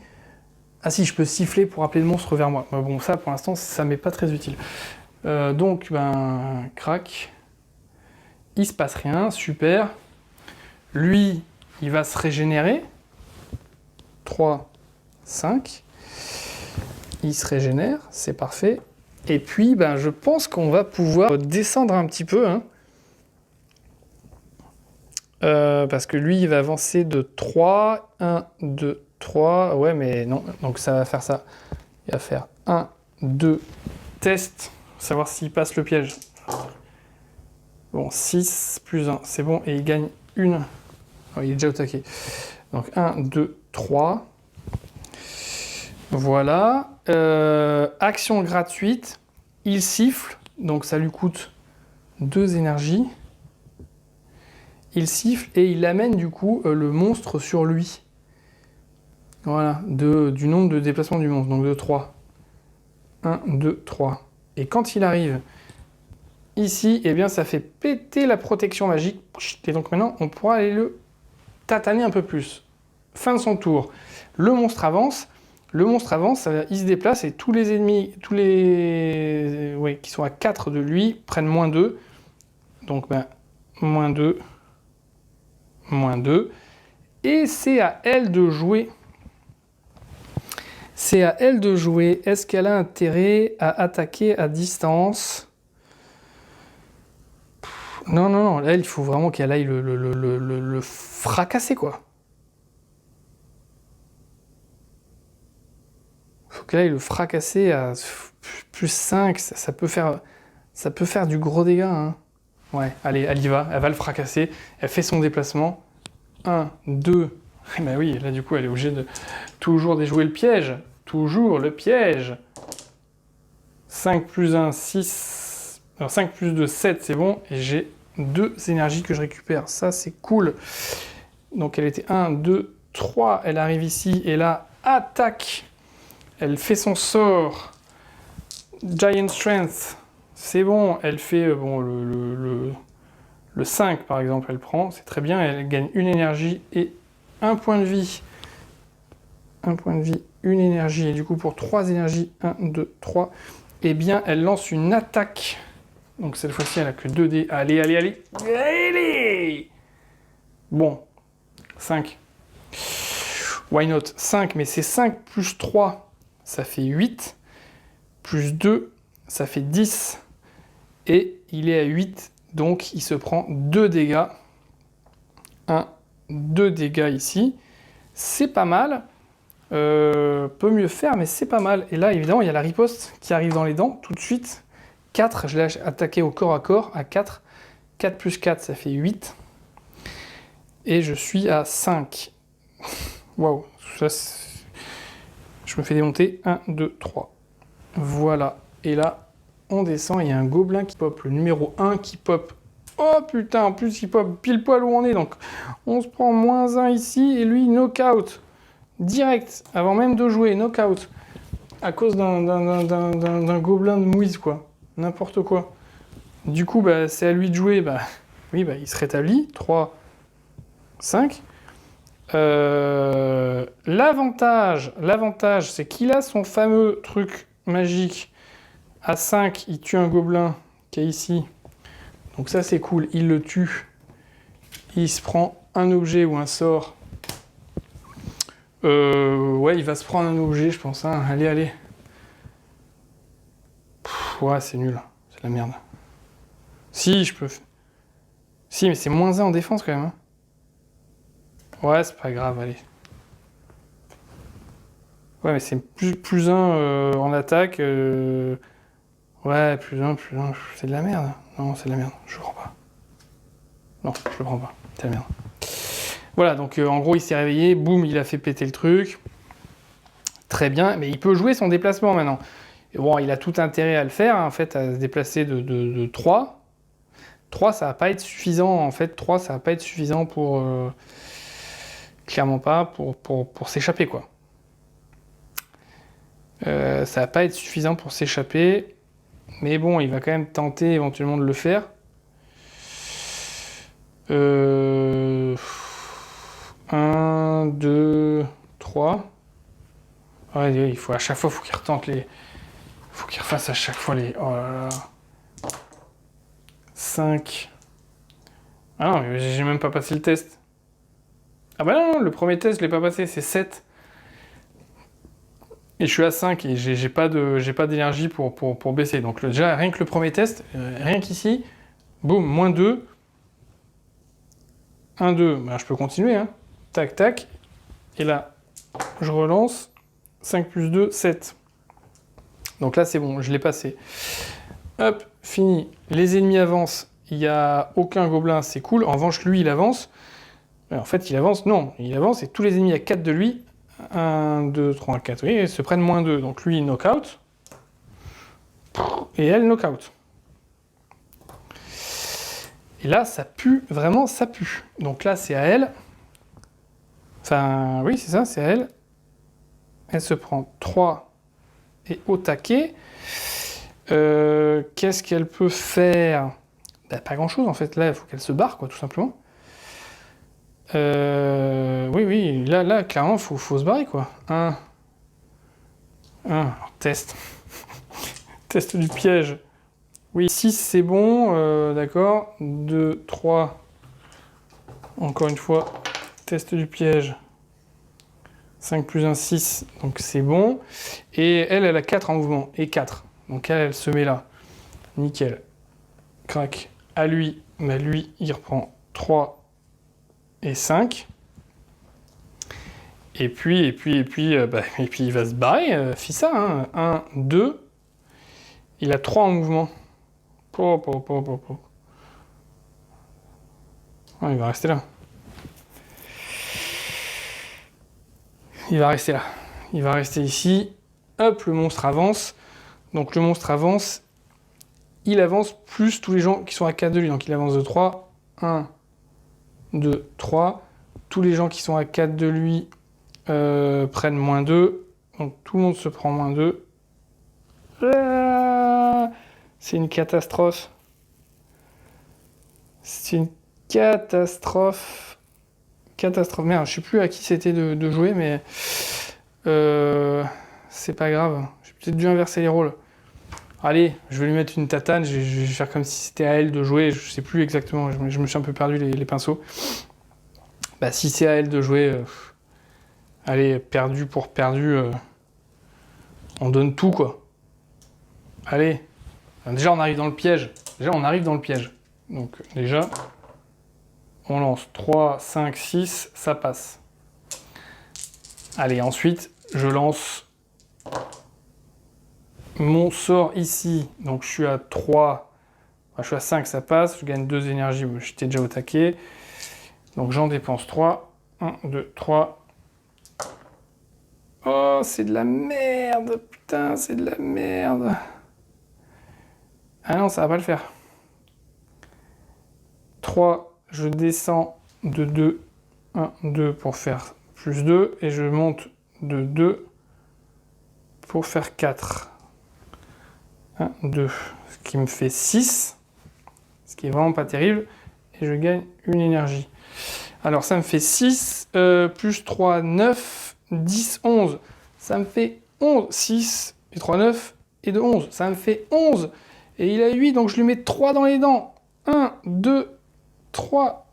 Ah si, je peux siffler pour appeler le monstre vers moi. Bon, ça, pour l'instant, ça m'est pas très utile. Donc, crac. Il se passe rien, super. Lui, il va se régénérer. 3, 5. Il se régénère, c'est parfait. Et puis, je pense qu'on va pouvoir descendre un petit peu. Hein. Parce que lui, il va avancer de 3. 1, 2, 3. Ouais, mais non. Donc, ça va faire ça. Il va faire 1, 2, test. Savoir s'il passe le piège. Bon, 6 plus 1, c'est bon. Et il gagne une. Oh, il est déjà au taquet. Donc, 1, 2, 3. Voilà. Action gratuite. Il siffle. Donc, ça lui coûte 2 énergies. Il siffle et il amène du coup le monstre sur lui. Voilà. Du nombre de déplacements du monstre. Donc, de 3. 1, 2, 3. Et quand il arrive ici, eh bien, ça fait péter la protection magique. Et donc, maintenant, on pourra aller le tataner un peu plus. Fin de son tour. Le monstre avance, il se déplace et tous les ennemis, qui sont à 4 de lui, prennent moins 2. Donc, moins 2, moins 2. Et c'est à elle de jouer. Est-ce qu'elle a intérêt à attaquer à distance? Non. Là, il faut vraiment qu'elle aille le fracasser, quoi. Il faut qu'elle aille le fracasser à plus 5. Ça peut faire du gros dégât. Hein. Ouais, allez, elle y va. Elle va le fracasser. Elle fait son déplacement. 1, 2. Oui, là, du coup, elle est obligée de toujours déjouer le piège. Toujours le piège. 5 plus 1, 6. Alors, 5 plus 2, 7, c'est bon. Et j'ai 2 énergies que je récupère. Ça, c'est cool. Donc, elle était 1, 2, 3. Elle arrive ici. Et là, attaque. Elle fait son sort. Giant Strength. C'est bon. Elle fait le 5, par exemple. Elle prend. C'est très bien. Elle gagne une énergie et un point de vie. Un point de vie, une énergie. Et du coup, pour 3 énergies, 1, 2, 3, eh bien, elle lance une attaque. Donc, cette fois-ci, elle n'a que 2 dés. Allez. Allez. Bon. 5. Why not? 5, mais c'est 5 plus 3, ça fait 8. Plus 2, ça fait 10. Et il est à 8, donc il se prend 2 dégâts. 2 dégâts ici. C'est pas mal. Peut mieux faire, mais c'est pas mal. Et là, évidemment, il y a la riposte qui arrive dans les dents, tout de suite. 4, je l'ai attaqué au corps à corps, à 4. 4 plus 4, ça fait 8. Et je suis à 5. Waouh, je me fais démonter. 1, 2, 3. Voilà. Et là, on descend, il y a un gobelin qui pop, le numéro 1 qui pop. Oh putain, en plus il pop pile poil où on est, donc on se prend moins 1 ici, et lui, knockout. Direct, avant même de jouer, knockout. À cause d'un gobelin de mouise, quoi. N'importe quoi. Du coup, c'est à lui de jouer. Oui, il se rétablit. 3, 5. L'avantage, c'est qu'il a son fameux truc magique. À 5, il tue un gobelin qui est ici. Donc ça, c'est cool. Il le tue. Il se prend un objet ou un sort. Ouais, il va se prendre un objet, je pense. Hein. Allez. Ouais, c'est nul. C'est la merde. Si, je peux... Si, mais c'est -1 en défense, quand même. Hein. Ouais, c'est pas grave, allez. Ouais, mais c'est plus 1 en attaque. Ouais, plus 1, c'est de la merde. Non, c'est de la merde, je prends pas. Non, je le prends pas, c'est de la merde. Voilà, donc en gros, il s'est réveillé, boum, il a fait péter le truc. Très bien, mais il peut jouer son déplacement maintenant. Et bon, il a tout intérêt à le faire, hein, en fait, à se déplacer de 3. 3, ça va pas être suffisant, en fait. 3, ça va pas être suffisant pour... clairement pas, pour s'échapper, quoi. Ça va pas être suffisant pour s'échapper. Mais bon, il va quand même tenter éventuellement de le faire. 1, 2, 3. Ouais, il faut à chaque fois, faut qu'il retente les... Faut qu'il refasse à chaque fois les... Oh là là. 5. Ah non, mais j'ai même pas passé le test. Ah bah non, le premier test, je l'ai pas passé, c'est 7. Et je suis à 5 et j'ai pas d'énergie pour baisser. Donc déjà, rien que le premier test, rien qu'ici, boum, -2. 1, 2, bah, je peux continuer. Hein. Tac, tac. Et là, je relance. 5 plus 2, 7. Donc là, c'est bon, je l'ai passé. Hop, fini. Les ennemis avancent. Il n'y a aucun gobelin, c'est cool. En revanche, lui, il avance. En fait, il avance. Non, il avance et tous les ennemis à 4 de lui. 1, 2, 3, 4. Oui, ils se prennent -2. Donc lui, knock-out. Et elle, knock-out. Et là, ça pue. Vraiment, ça pue. Donc là, c'est à elle. Enfin, oui, c'est ça, c'est à elle. Elle se prend 3 et au taquet. Qu'est-ce qu'elle peut faire? Bah, pas grand-chose, en fait. Là, il faut qu'elle se barre, quoi, tout simplement. Oui, là, clairement, faut se barrer, quoi. 1. Alors, test. Test du piège. Oui, 6, c'est bon, d'accord. 2, 3. Encore une fois, test du piège. 5 plus 1, 6, donc c'est bon. Et elle a 4 en mouvement, et 4. Donc elle se met là. Nickel. Crac. À lui, mais lui, il reprend 3 et 5. Et puis, il va se barrer, Fissa, hein. 1, 2. Il a 3 en mouvement. Oh, il va rester là. Il va rester là. Il va rester ici. Hop, le monstre avance. Donc le monstre avance. Il avance plus tous les gens qui sont à 4 de lui. Donc il avance de 3. 1, 2, 3. Tous les gens qui sont à 4 de lui prennent -2. Donc tout le monde se prend -2. C'est une catastrophe. C'est une catastrophe. Catastrophe. Merde, je sais plus à qui c'était de jouer, mais c'est pas grave. J'ai peut-être dû inverser les rôles. Allez, je vais lui mettre une tatane. Je vais faire comme si c'était à elle de jouer. Je sais plus exactement. Je me suis un peu perdu les pinceaux. Bah, si c'est à elle de jouer, allez, perdu pour perdu, on donne tout, quoi. Allez. Déjà, on arrive dans le piège. Donc, déjà, on lance 3, 5, 6, ça passe. Allez, ensuite, je lance mon sort ici. Donc, je suis à 3. Enfin, je suis à 5, ça passe. Je gagne 2 énergies. J'étais déjà au taquet. Donc, j'en dépense 3. 1, 2, 3. Oh, c'est de la merde. Putain, c'est de la merde. Ah non, ça va pas le faire. 3, je descends de 2. 1, 2 pour faire plus 2. Et je monte de 2 pour faire 4. 1, 2. Ce qui me fait 6. Ce qui est vraiment pas terrible. Et je gagne une énergie. Alors ça me fait 6. Plus 3, 9. 10, 11. Ça me fait 11. 6 et 3, 9. Et de 11. Ça me fait 11. Et il a 8, donc je lui mets 3 dans les dents. 1, 2, 3.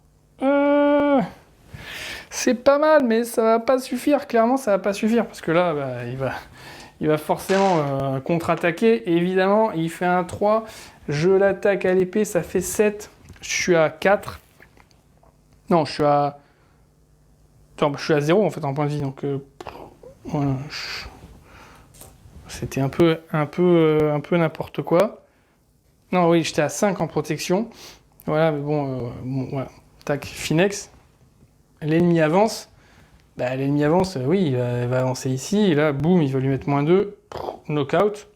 C'est pas mal, mais ça va pas suffire. Clairement, ça va pas suffire. Parce que là, bah, il va forcément contre-attaquer. Et évidemment, il fait un 3. Je l'attaque à l'épée, ça fait 7. Je suis à 4. Non, je suis à... Attends, je suis à 0 en fait en point de vie. Donc, voilà. C'était un peu n'importe quoi. Non, oui, j'étais à 5 en protection. Voilà, mais bon, voilà. Tac, Finex. L'ennemi avance. Bah, l'ennemi avance, oui, il va avancer ici. Et là, boum, il va lui mettre -2. Knockout.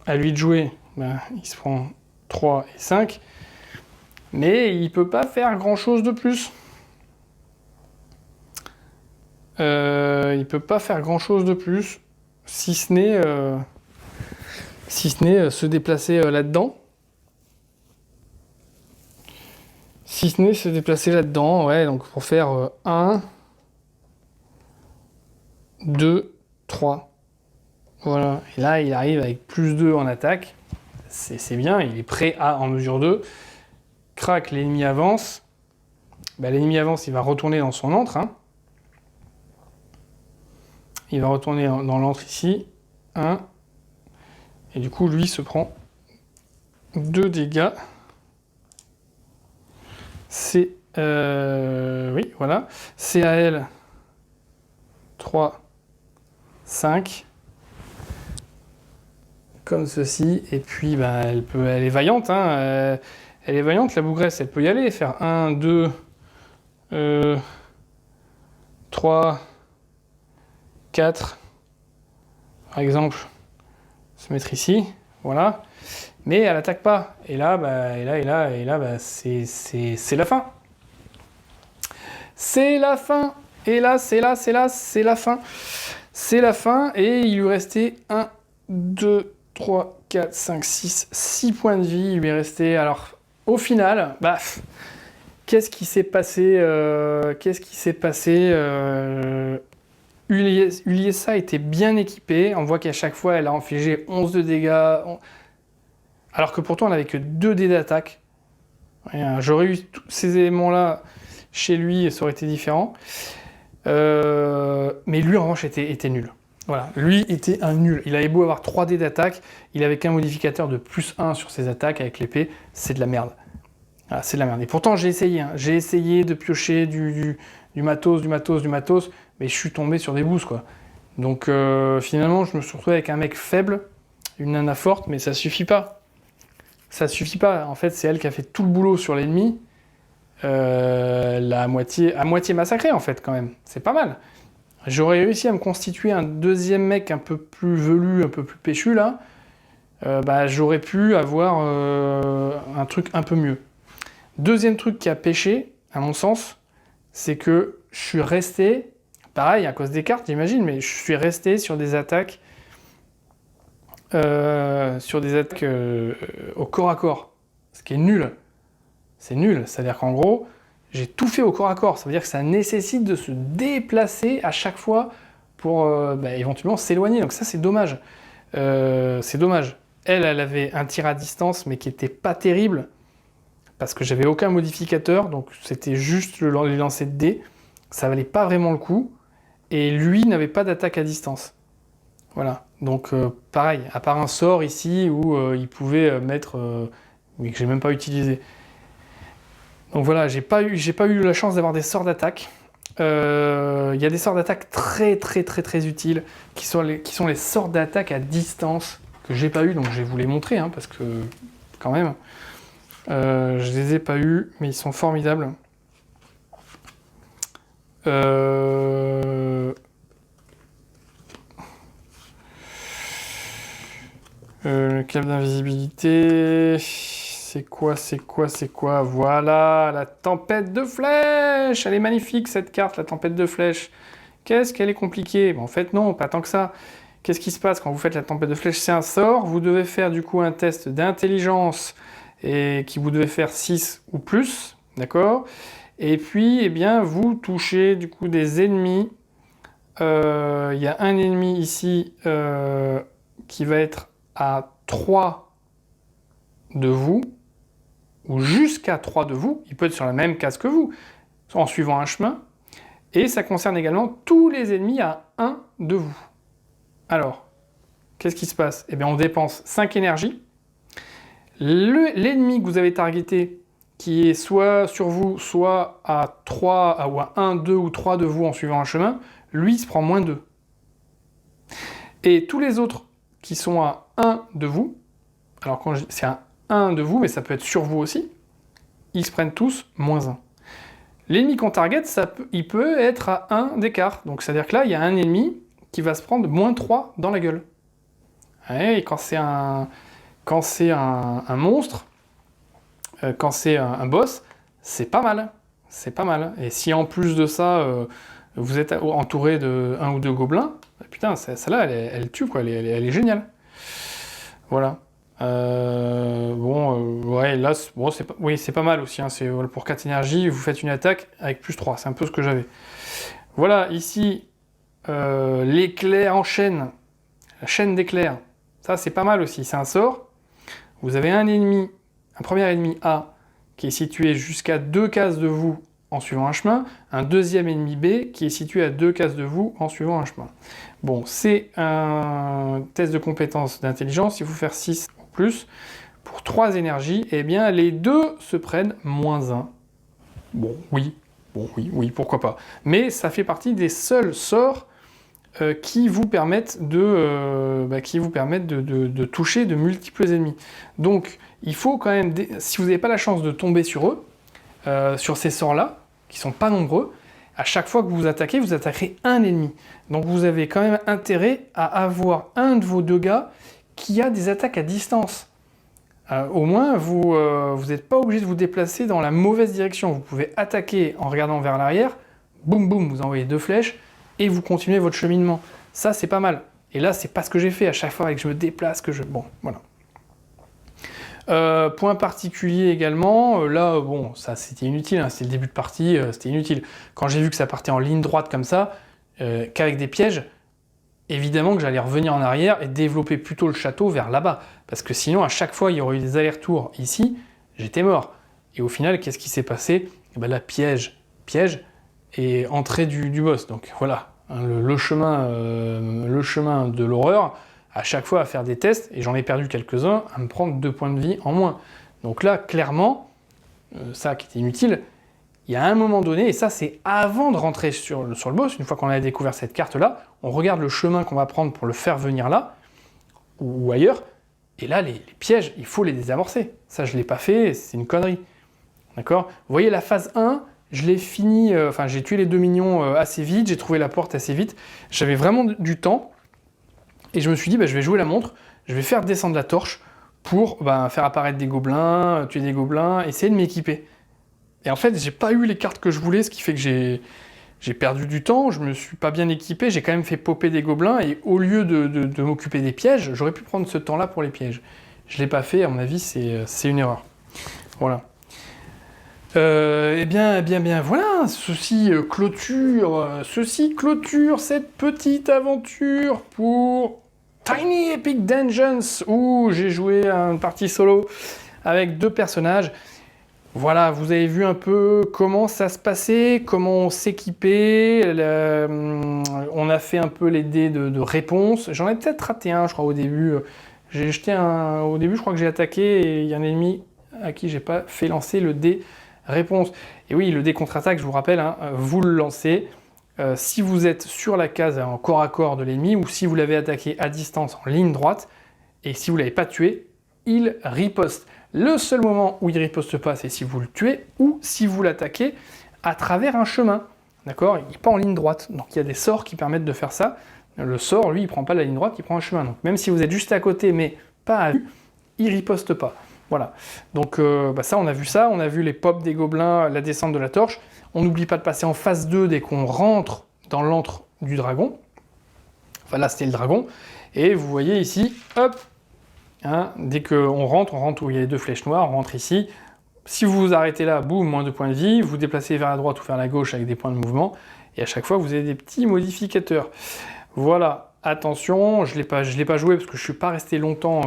À lui de jouer, bah, il se prend 3 et 5. Mais il peut pas faire grand-chose de plus. Il peut pas faire grand-chose de plus. Si ce n'est se déplacer là-dedans. Si ce n'est se déplacer là-dedans, ouais, donc pour faire 1, 2, 3. Voilà, et là il arrive avec +2 en attaque. C'est bien, il est prêt à en mesure 2. Crac, l'ennemi avance. Bah, l'ennemi avance, il va retourner dans son antre. Hein. Il va retourner dans l'antre ici. 1. Et du coup, lui se prend 2 dégâts. C'est... oui, voilà. CAL 3, 5. Comme ceci. Et puis, bah, elle est vaillante. Hein. Elle est vaillante, la bougresse. Elle peut y aller. Faire 1, 2, 3, 4. Par exemple, se mettre ici. Voilà. Mais elle attaque pas. Et là, bah, c'est la fin. C'est la fin. Et là, c'est la fin. C'est la fin. Et il lui restait 1, 2, 3, 4, 5, 6 points de vie. Il lui est resté. Alors, au final, bah, qu'est-ce qui s'est passé Uliessa était bien équipée. On voit qu'à chaque fois, elle a infligé 11 de dégâts. Alors que pourtant, elle n'avait que 2 dés d'attaque. J'aurais eu tous ces éléments-là chez lui et ça aurait été différent. Mais lui, en revanche, était nul. Voilà, lui était un nul. Il avait beau avoir 3 dés d'attaque, il avait qu'un modificateur de +1 sur ses attaques avec l'épée. C'est de la merde. Voilà, c'est de la merde. Et pourtant, j'ai essayé. Hein. J'ai essayé de piocher du matos, mais je suis tombé sur des boosts, quoi. Donc, finalement, je me suis retrouvé avec un mec faible, une nana forte, mais ça suffit pas. Ça suffit pas. En fait, c'est elle qui a fait tout le boulot sur l'ennemi. À moitié massacré, en fait, quand même. C'est pas mal. J'aurais réussi à me constituer un deuxième mec un peu plus velu, un peu plus péchu, là. Bah, j'aurais pu avoir un truc un peu mieux. Deuxième truc qui a pêché, à mon sens, c'est que je suis resté, pareil, à cause des cartes, j'imagine, mais je suis resté sur des attaques au corps à corps. Ce qui est nul. C'est nul. C'est-à-dire qu'en gros, j'ai tout fait au corps à corps. Ça veut dire que ça nécessite de se déplacer à chaque fois pour éventuellement s'éloigner. Donc ça, c'est dommage. C'est dommage. Elle avait un tir à distance, mais qui n'était pas terrible, parce que j'avais aucun modificateur, donc c'était juste les lancers de dés. Ça valait pas vraiment le coup. Et lui n'avait pas d'attaque à distance. Voilà. Donc pareil, à part un sort ici où il pouvait mettre... mais que j'ai même pas utilisé. Donc voilà, j'ai pas eu la chance d'avoir des sorts d'attaque. Il y a des sorts d'attaque très utiles, qui sont les sorts d'attaque à distance, que j'ai pas eu, donc je vais vous les montrer, hein, parce que quand même, je les ai pas eu, mais ils sont formidables. Le câble d'invisibilité... C'est quoi? Voilà, la tempête de flèches. Elle est magnifique, cette carte, la tempête de flèches. Qu'est-ce qu'elle est compliquée? En fait, non, pas tant que ça. Qu'est-ce qui se passe quand vous faites la tempête de flèches? C'est un sort. Vous devez faire du coup un test d'intelligence et qui vous devez faire 6 ou plus, d'accord? Et puis, eh bien, vous touchez du coup des ennemis. Il y a un ennemi ici qui va être à 3 de vous, ou jusqu'à 3 de vous, il peut être sur la même case que vous, en suivant un chemin, et ça concerne également tous les ennemis à 1 de vous. Alors, qu'est-ce qui se passe? Eh bien, on dépense 5 énergies. L'ennemi que vous avez targeté, qui est soit sur vous, soit à 3, ou à 1, 2 ou 3 de vous en suivant un chemin, lui se prend moins 2. Et tous les autres qui sont à 1 de vous, alors quand c'est à 1 de vous, mais ça peut être sur vous aussi, ils se prennent tous moins 1. L'ennemi qu'on target, il peut être à 1 d'écart. Donc c'est-à-dire que là, il y a un ennemi qui va se prendre moins 3 dans la gueule. Et quand c'est un monstre, quand c'est un boss, c'est pas mal. C'est pas mal. Et si en plus de ça, vous êtes entouré de 1 ou 2 gobelins, putain, celle-là, elle tue, quoi. Elle est géniale. Voilà. Ouais, là, bon, c'est pas mal aussi. Hein, pour 4 énergies, vous faites une attaque avec plus 3. C'est un peu ce que j'avais. Voilà, ici, l'éclair en chaîne. La chaîne d'éclairs. Ça, c'est pas mal aussi. C'est un sort. Vous avez un premier ennemi A, qui est situé jusqu'à 2 cases de vous en suivant un chemin, un deuxième ennemi B qui est situé à 2 cases de vous en suivant un chemin. Bon, c'est un test de compétence d'intelligence, il faut faire 6 ou plus. Pour 3 énergies, eh bien les deux se prennent moins 1. Bon, oui, pourquoi pas. Mais ça fait partie des seuls sorts qui vous permettent de toucher de multiples ennemis. Donc, il faut quand même, si vous n'avez pas la chance de tomber sur eux, sur ces sorts-là, qui sont pas nombreux, à chaque fois que vous attaquerez un ennemi. Donc vous avez quand même intérêt à avoir un de vos 2 gars qui a des attaques à distance. Au moins, vous n'êtes pas obligé de vous déplacer dans la mauvaise direction. Vous pouvez attaquer en regardant vers l'arrière, boum boum, vous envoyez 2 flèches, et vous continuez votre cheminement. Ça, c'est pas mal. Et là, c'est pas ce que j'ai fait à chaque fois que je me déplace, Bon, voilà. Point particulier également, là, bon, ça c'était inutile, hein, c'était le début de partie, c'était inutile. Quand j'ai vu que ça partait en ligne droite comme ça, qu'avec des pièges, évidemment que j'allais revenir en arrière et développer plutôt le château vers là-bas. Parce que sinon, à chaque fois, il y aurait eu des allers-retours ici, j'étais mort. Et au final, qu'est-ce qui s'est passé? Et ben là, piège, et entrée du boss. Donc voilà, hein, le chemin de l'horreur, à chaque fois à faire des tests, et j'en ai perdu quelques-uns, à me prendre 2 points de vie en moins. Donc là, clairement, ça qui était inutile, il y a un moment donné, et ça c'est avant de rentrer sur le boss, une fois qu'on a découvert cette carte-là, on regarde le chemin qu'on va prendre pour le faire venir là, ou ailleurs, et là, les pièges, il faut les désamorcer. Ça, je ne l'ai pas fait, c'est une connerie. D'accord? Vous voyez, la phase 1, je l'ai fini, j'ai tué les 2 minions assez vite, j'ai trouvé la porte assez vite, j'avais vraiment du temps, et je me suis dit, je vais jouer la montre, je vais faire descendre la torche pour faire apparaître des gobelins, tuer des gobelins, essayer de m'équiper. Et en fait, j'ai pas eu les cartes que je voulais, ce qui fait que j'ai perdu du temps, je me suis pas bien équipé, j'ai quand même fait popper des gobelins, et au lieu de m'occuper des pièges, j'aurais pu prendre ce temps-là pour les pièges. Je l'ai pas fait, à mon avis, c'est une erreur. Voilà. Eh bien, voilà, ceci clôture cette petite aventure pour Tiny Epic Dungeons, où j'ai joué une partie solo avec 2 personnages. Voilà, vous avez vu un peu comment ça se passait, comment on s'équipait, on a fait un peu les dés de réponse. J'en ai peut-être raté un, je crois, au début. Au début, je crois que j'ai attaqué et il y a un ennemi à qui j'ai pas fait lancer le dé réponse. Et oui, le dé contre-attaque, je vous rappelle, hein, vous le lancez si vous êtes sur la case en corps à corps de l'ennemi ou si vous l'avez attaqué à distance en ligne droite, et si vous ne l'avez pas tué, il riposte. Le seul moment où il ne riposte pas, c'est si vous le tuez ou si vous l'attaquez à travers un chemin. D'accord? Il n'est pas en ligne droite. Donc il y a des sorts qui permettent de faire ça. Le sort, lui, il ne prend pas la ligne droite, il prend un chemin. Donc même si vous êtes juste à côté, mais pas à vue, il ne riposte pas. Voilà. Donc ça, on a vu les pops des gobelins, la descente de la torche. On n'oublie pas de passer en phase 2 dès qu'on rentre dans l'antre du dragon. Enfin là, c'était le dragon. Et vous voyez ici, hop, hein, dès qu'on rentre où il y a les 2 flèches noires, on rentre ici. Si vous vous arrêtez là, boum, moins 2 points de vie. Vous vous déplacez vers la droite ou vers la gauche avec des points de mouvement. Et à chaque fois, vous avez des petits modificateurs. Voilà, attention, je l'ai pas joué parce que je ne suis pas resté longtemps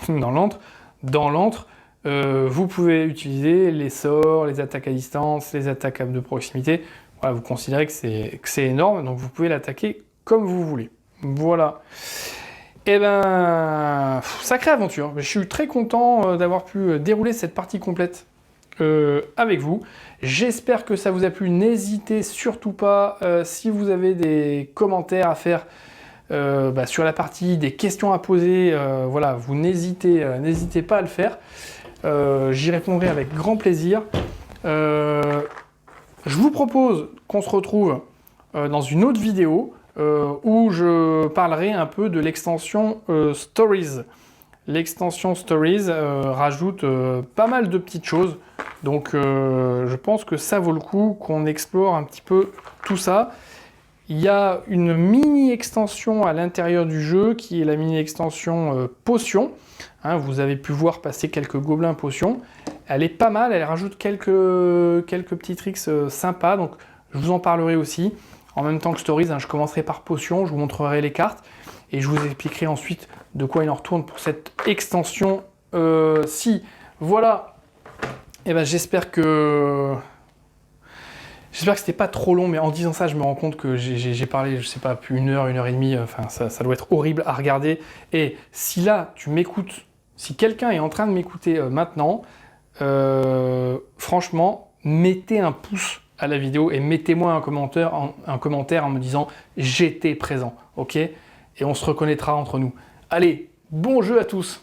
dans l'antre. Dans l'antre, vous pouvez utiliser les sorts, les attaques à distance, les attaques de proximité. Voilà, vous considérez que c'est énorme, donc vous pouvez l'attaquer comme vous voulez. Voilà. Eh ben, sacrée aventure. Je suis très content d'avoir pu dérouler cette partie complète avec vous. J'espère que ça vous a plu. N'hésitez surtout pas, si vous avez des commentaires à faire sur la partie, des questions à poser, voilà, vous n'hésitez pas à le faire. J'y répondrai avec grand plaisir. Je vous propose qu'on se retrouve dans une autre vidéo où je parlerai un peu de l'extension Stories. L'extension Stories rajoute pas mal de petites choses, donc je pense que ça vaut le coup qu'on explore un petit peu tout ça. Il y a une mini-extension à l'intérieur du jeu qui est la mini-extension potion. Hein, vous avez pu voir passer quelques gobelins potions. Elle est pas mal, elle rajoute quelques petits tricks sympas, donc je vous en parlerai aussi. En même temps que Stories, hein, je commencerai par potion, je vous montrerai les cartes et je vous expliquerai ensuite de quoi il en retourne pour cette extension. Voilà, et ben, j'espère que c'était pas trop long, mais en disant ça, je me rends compte que j'ai parlé, je sais pas, plus une heure et demie, enfin, ça doit être horrible à regarder. Et si là, tu m'écoutes, si quelqu'un est en train de m'écouter maintenant, franchement, mettez un pouce à la vidéo et mettez-moi un commentaire en me disant « j'étais présent », ok? Et on se reconnaîtra entre nous. Allez, bon jeu à tous!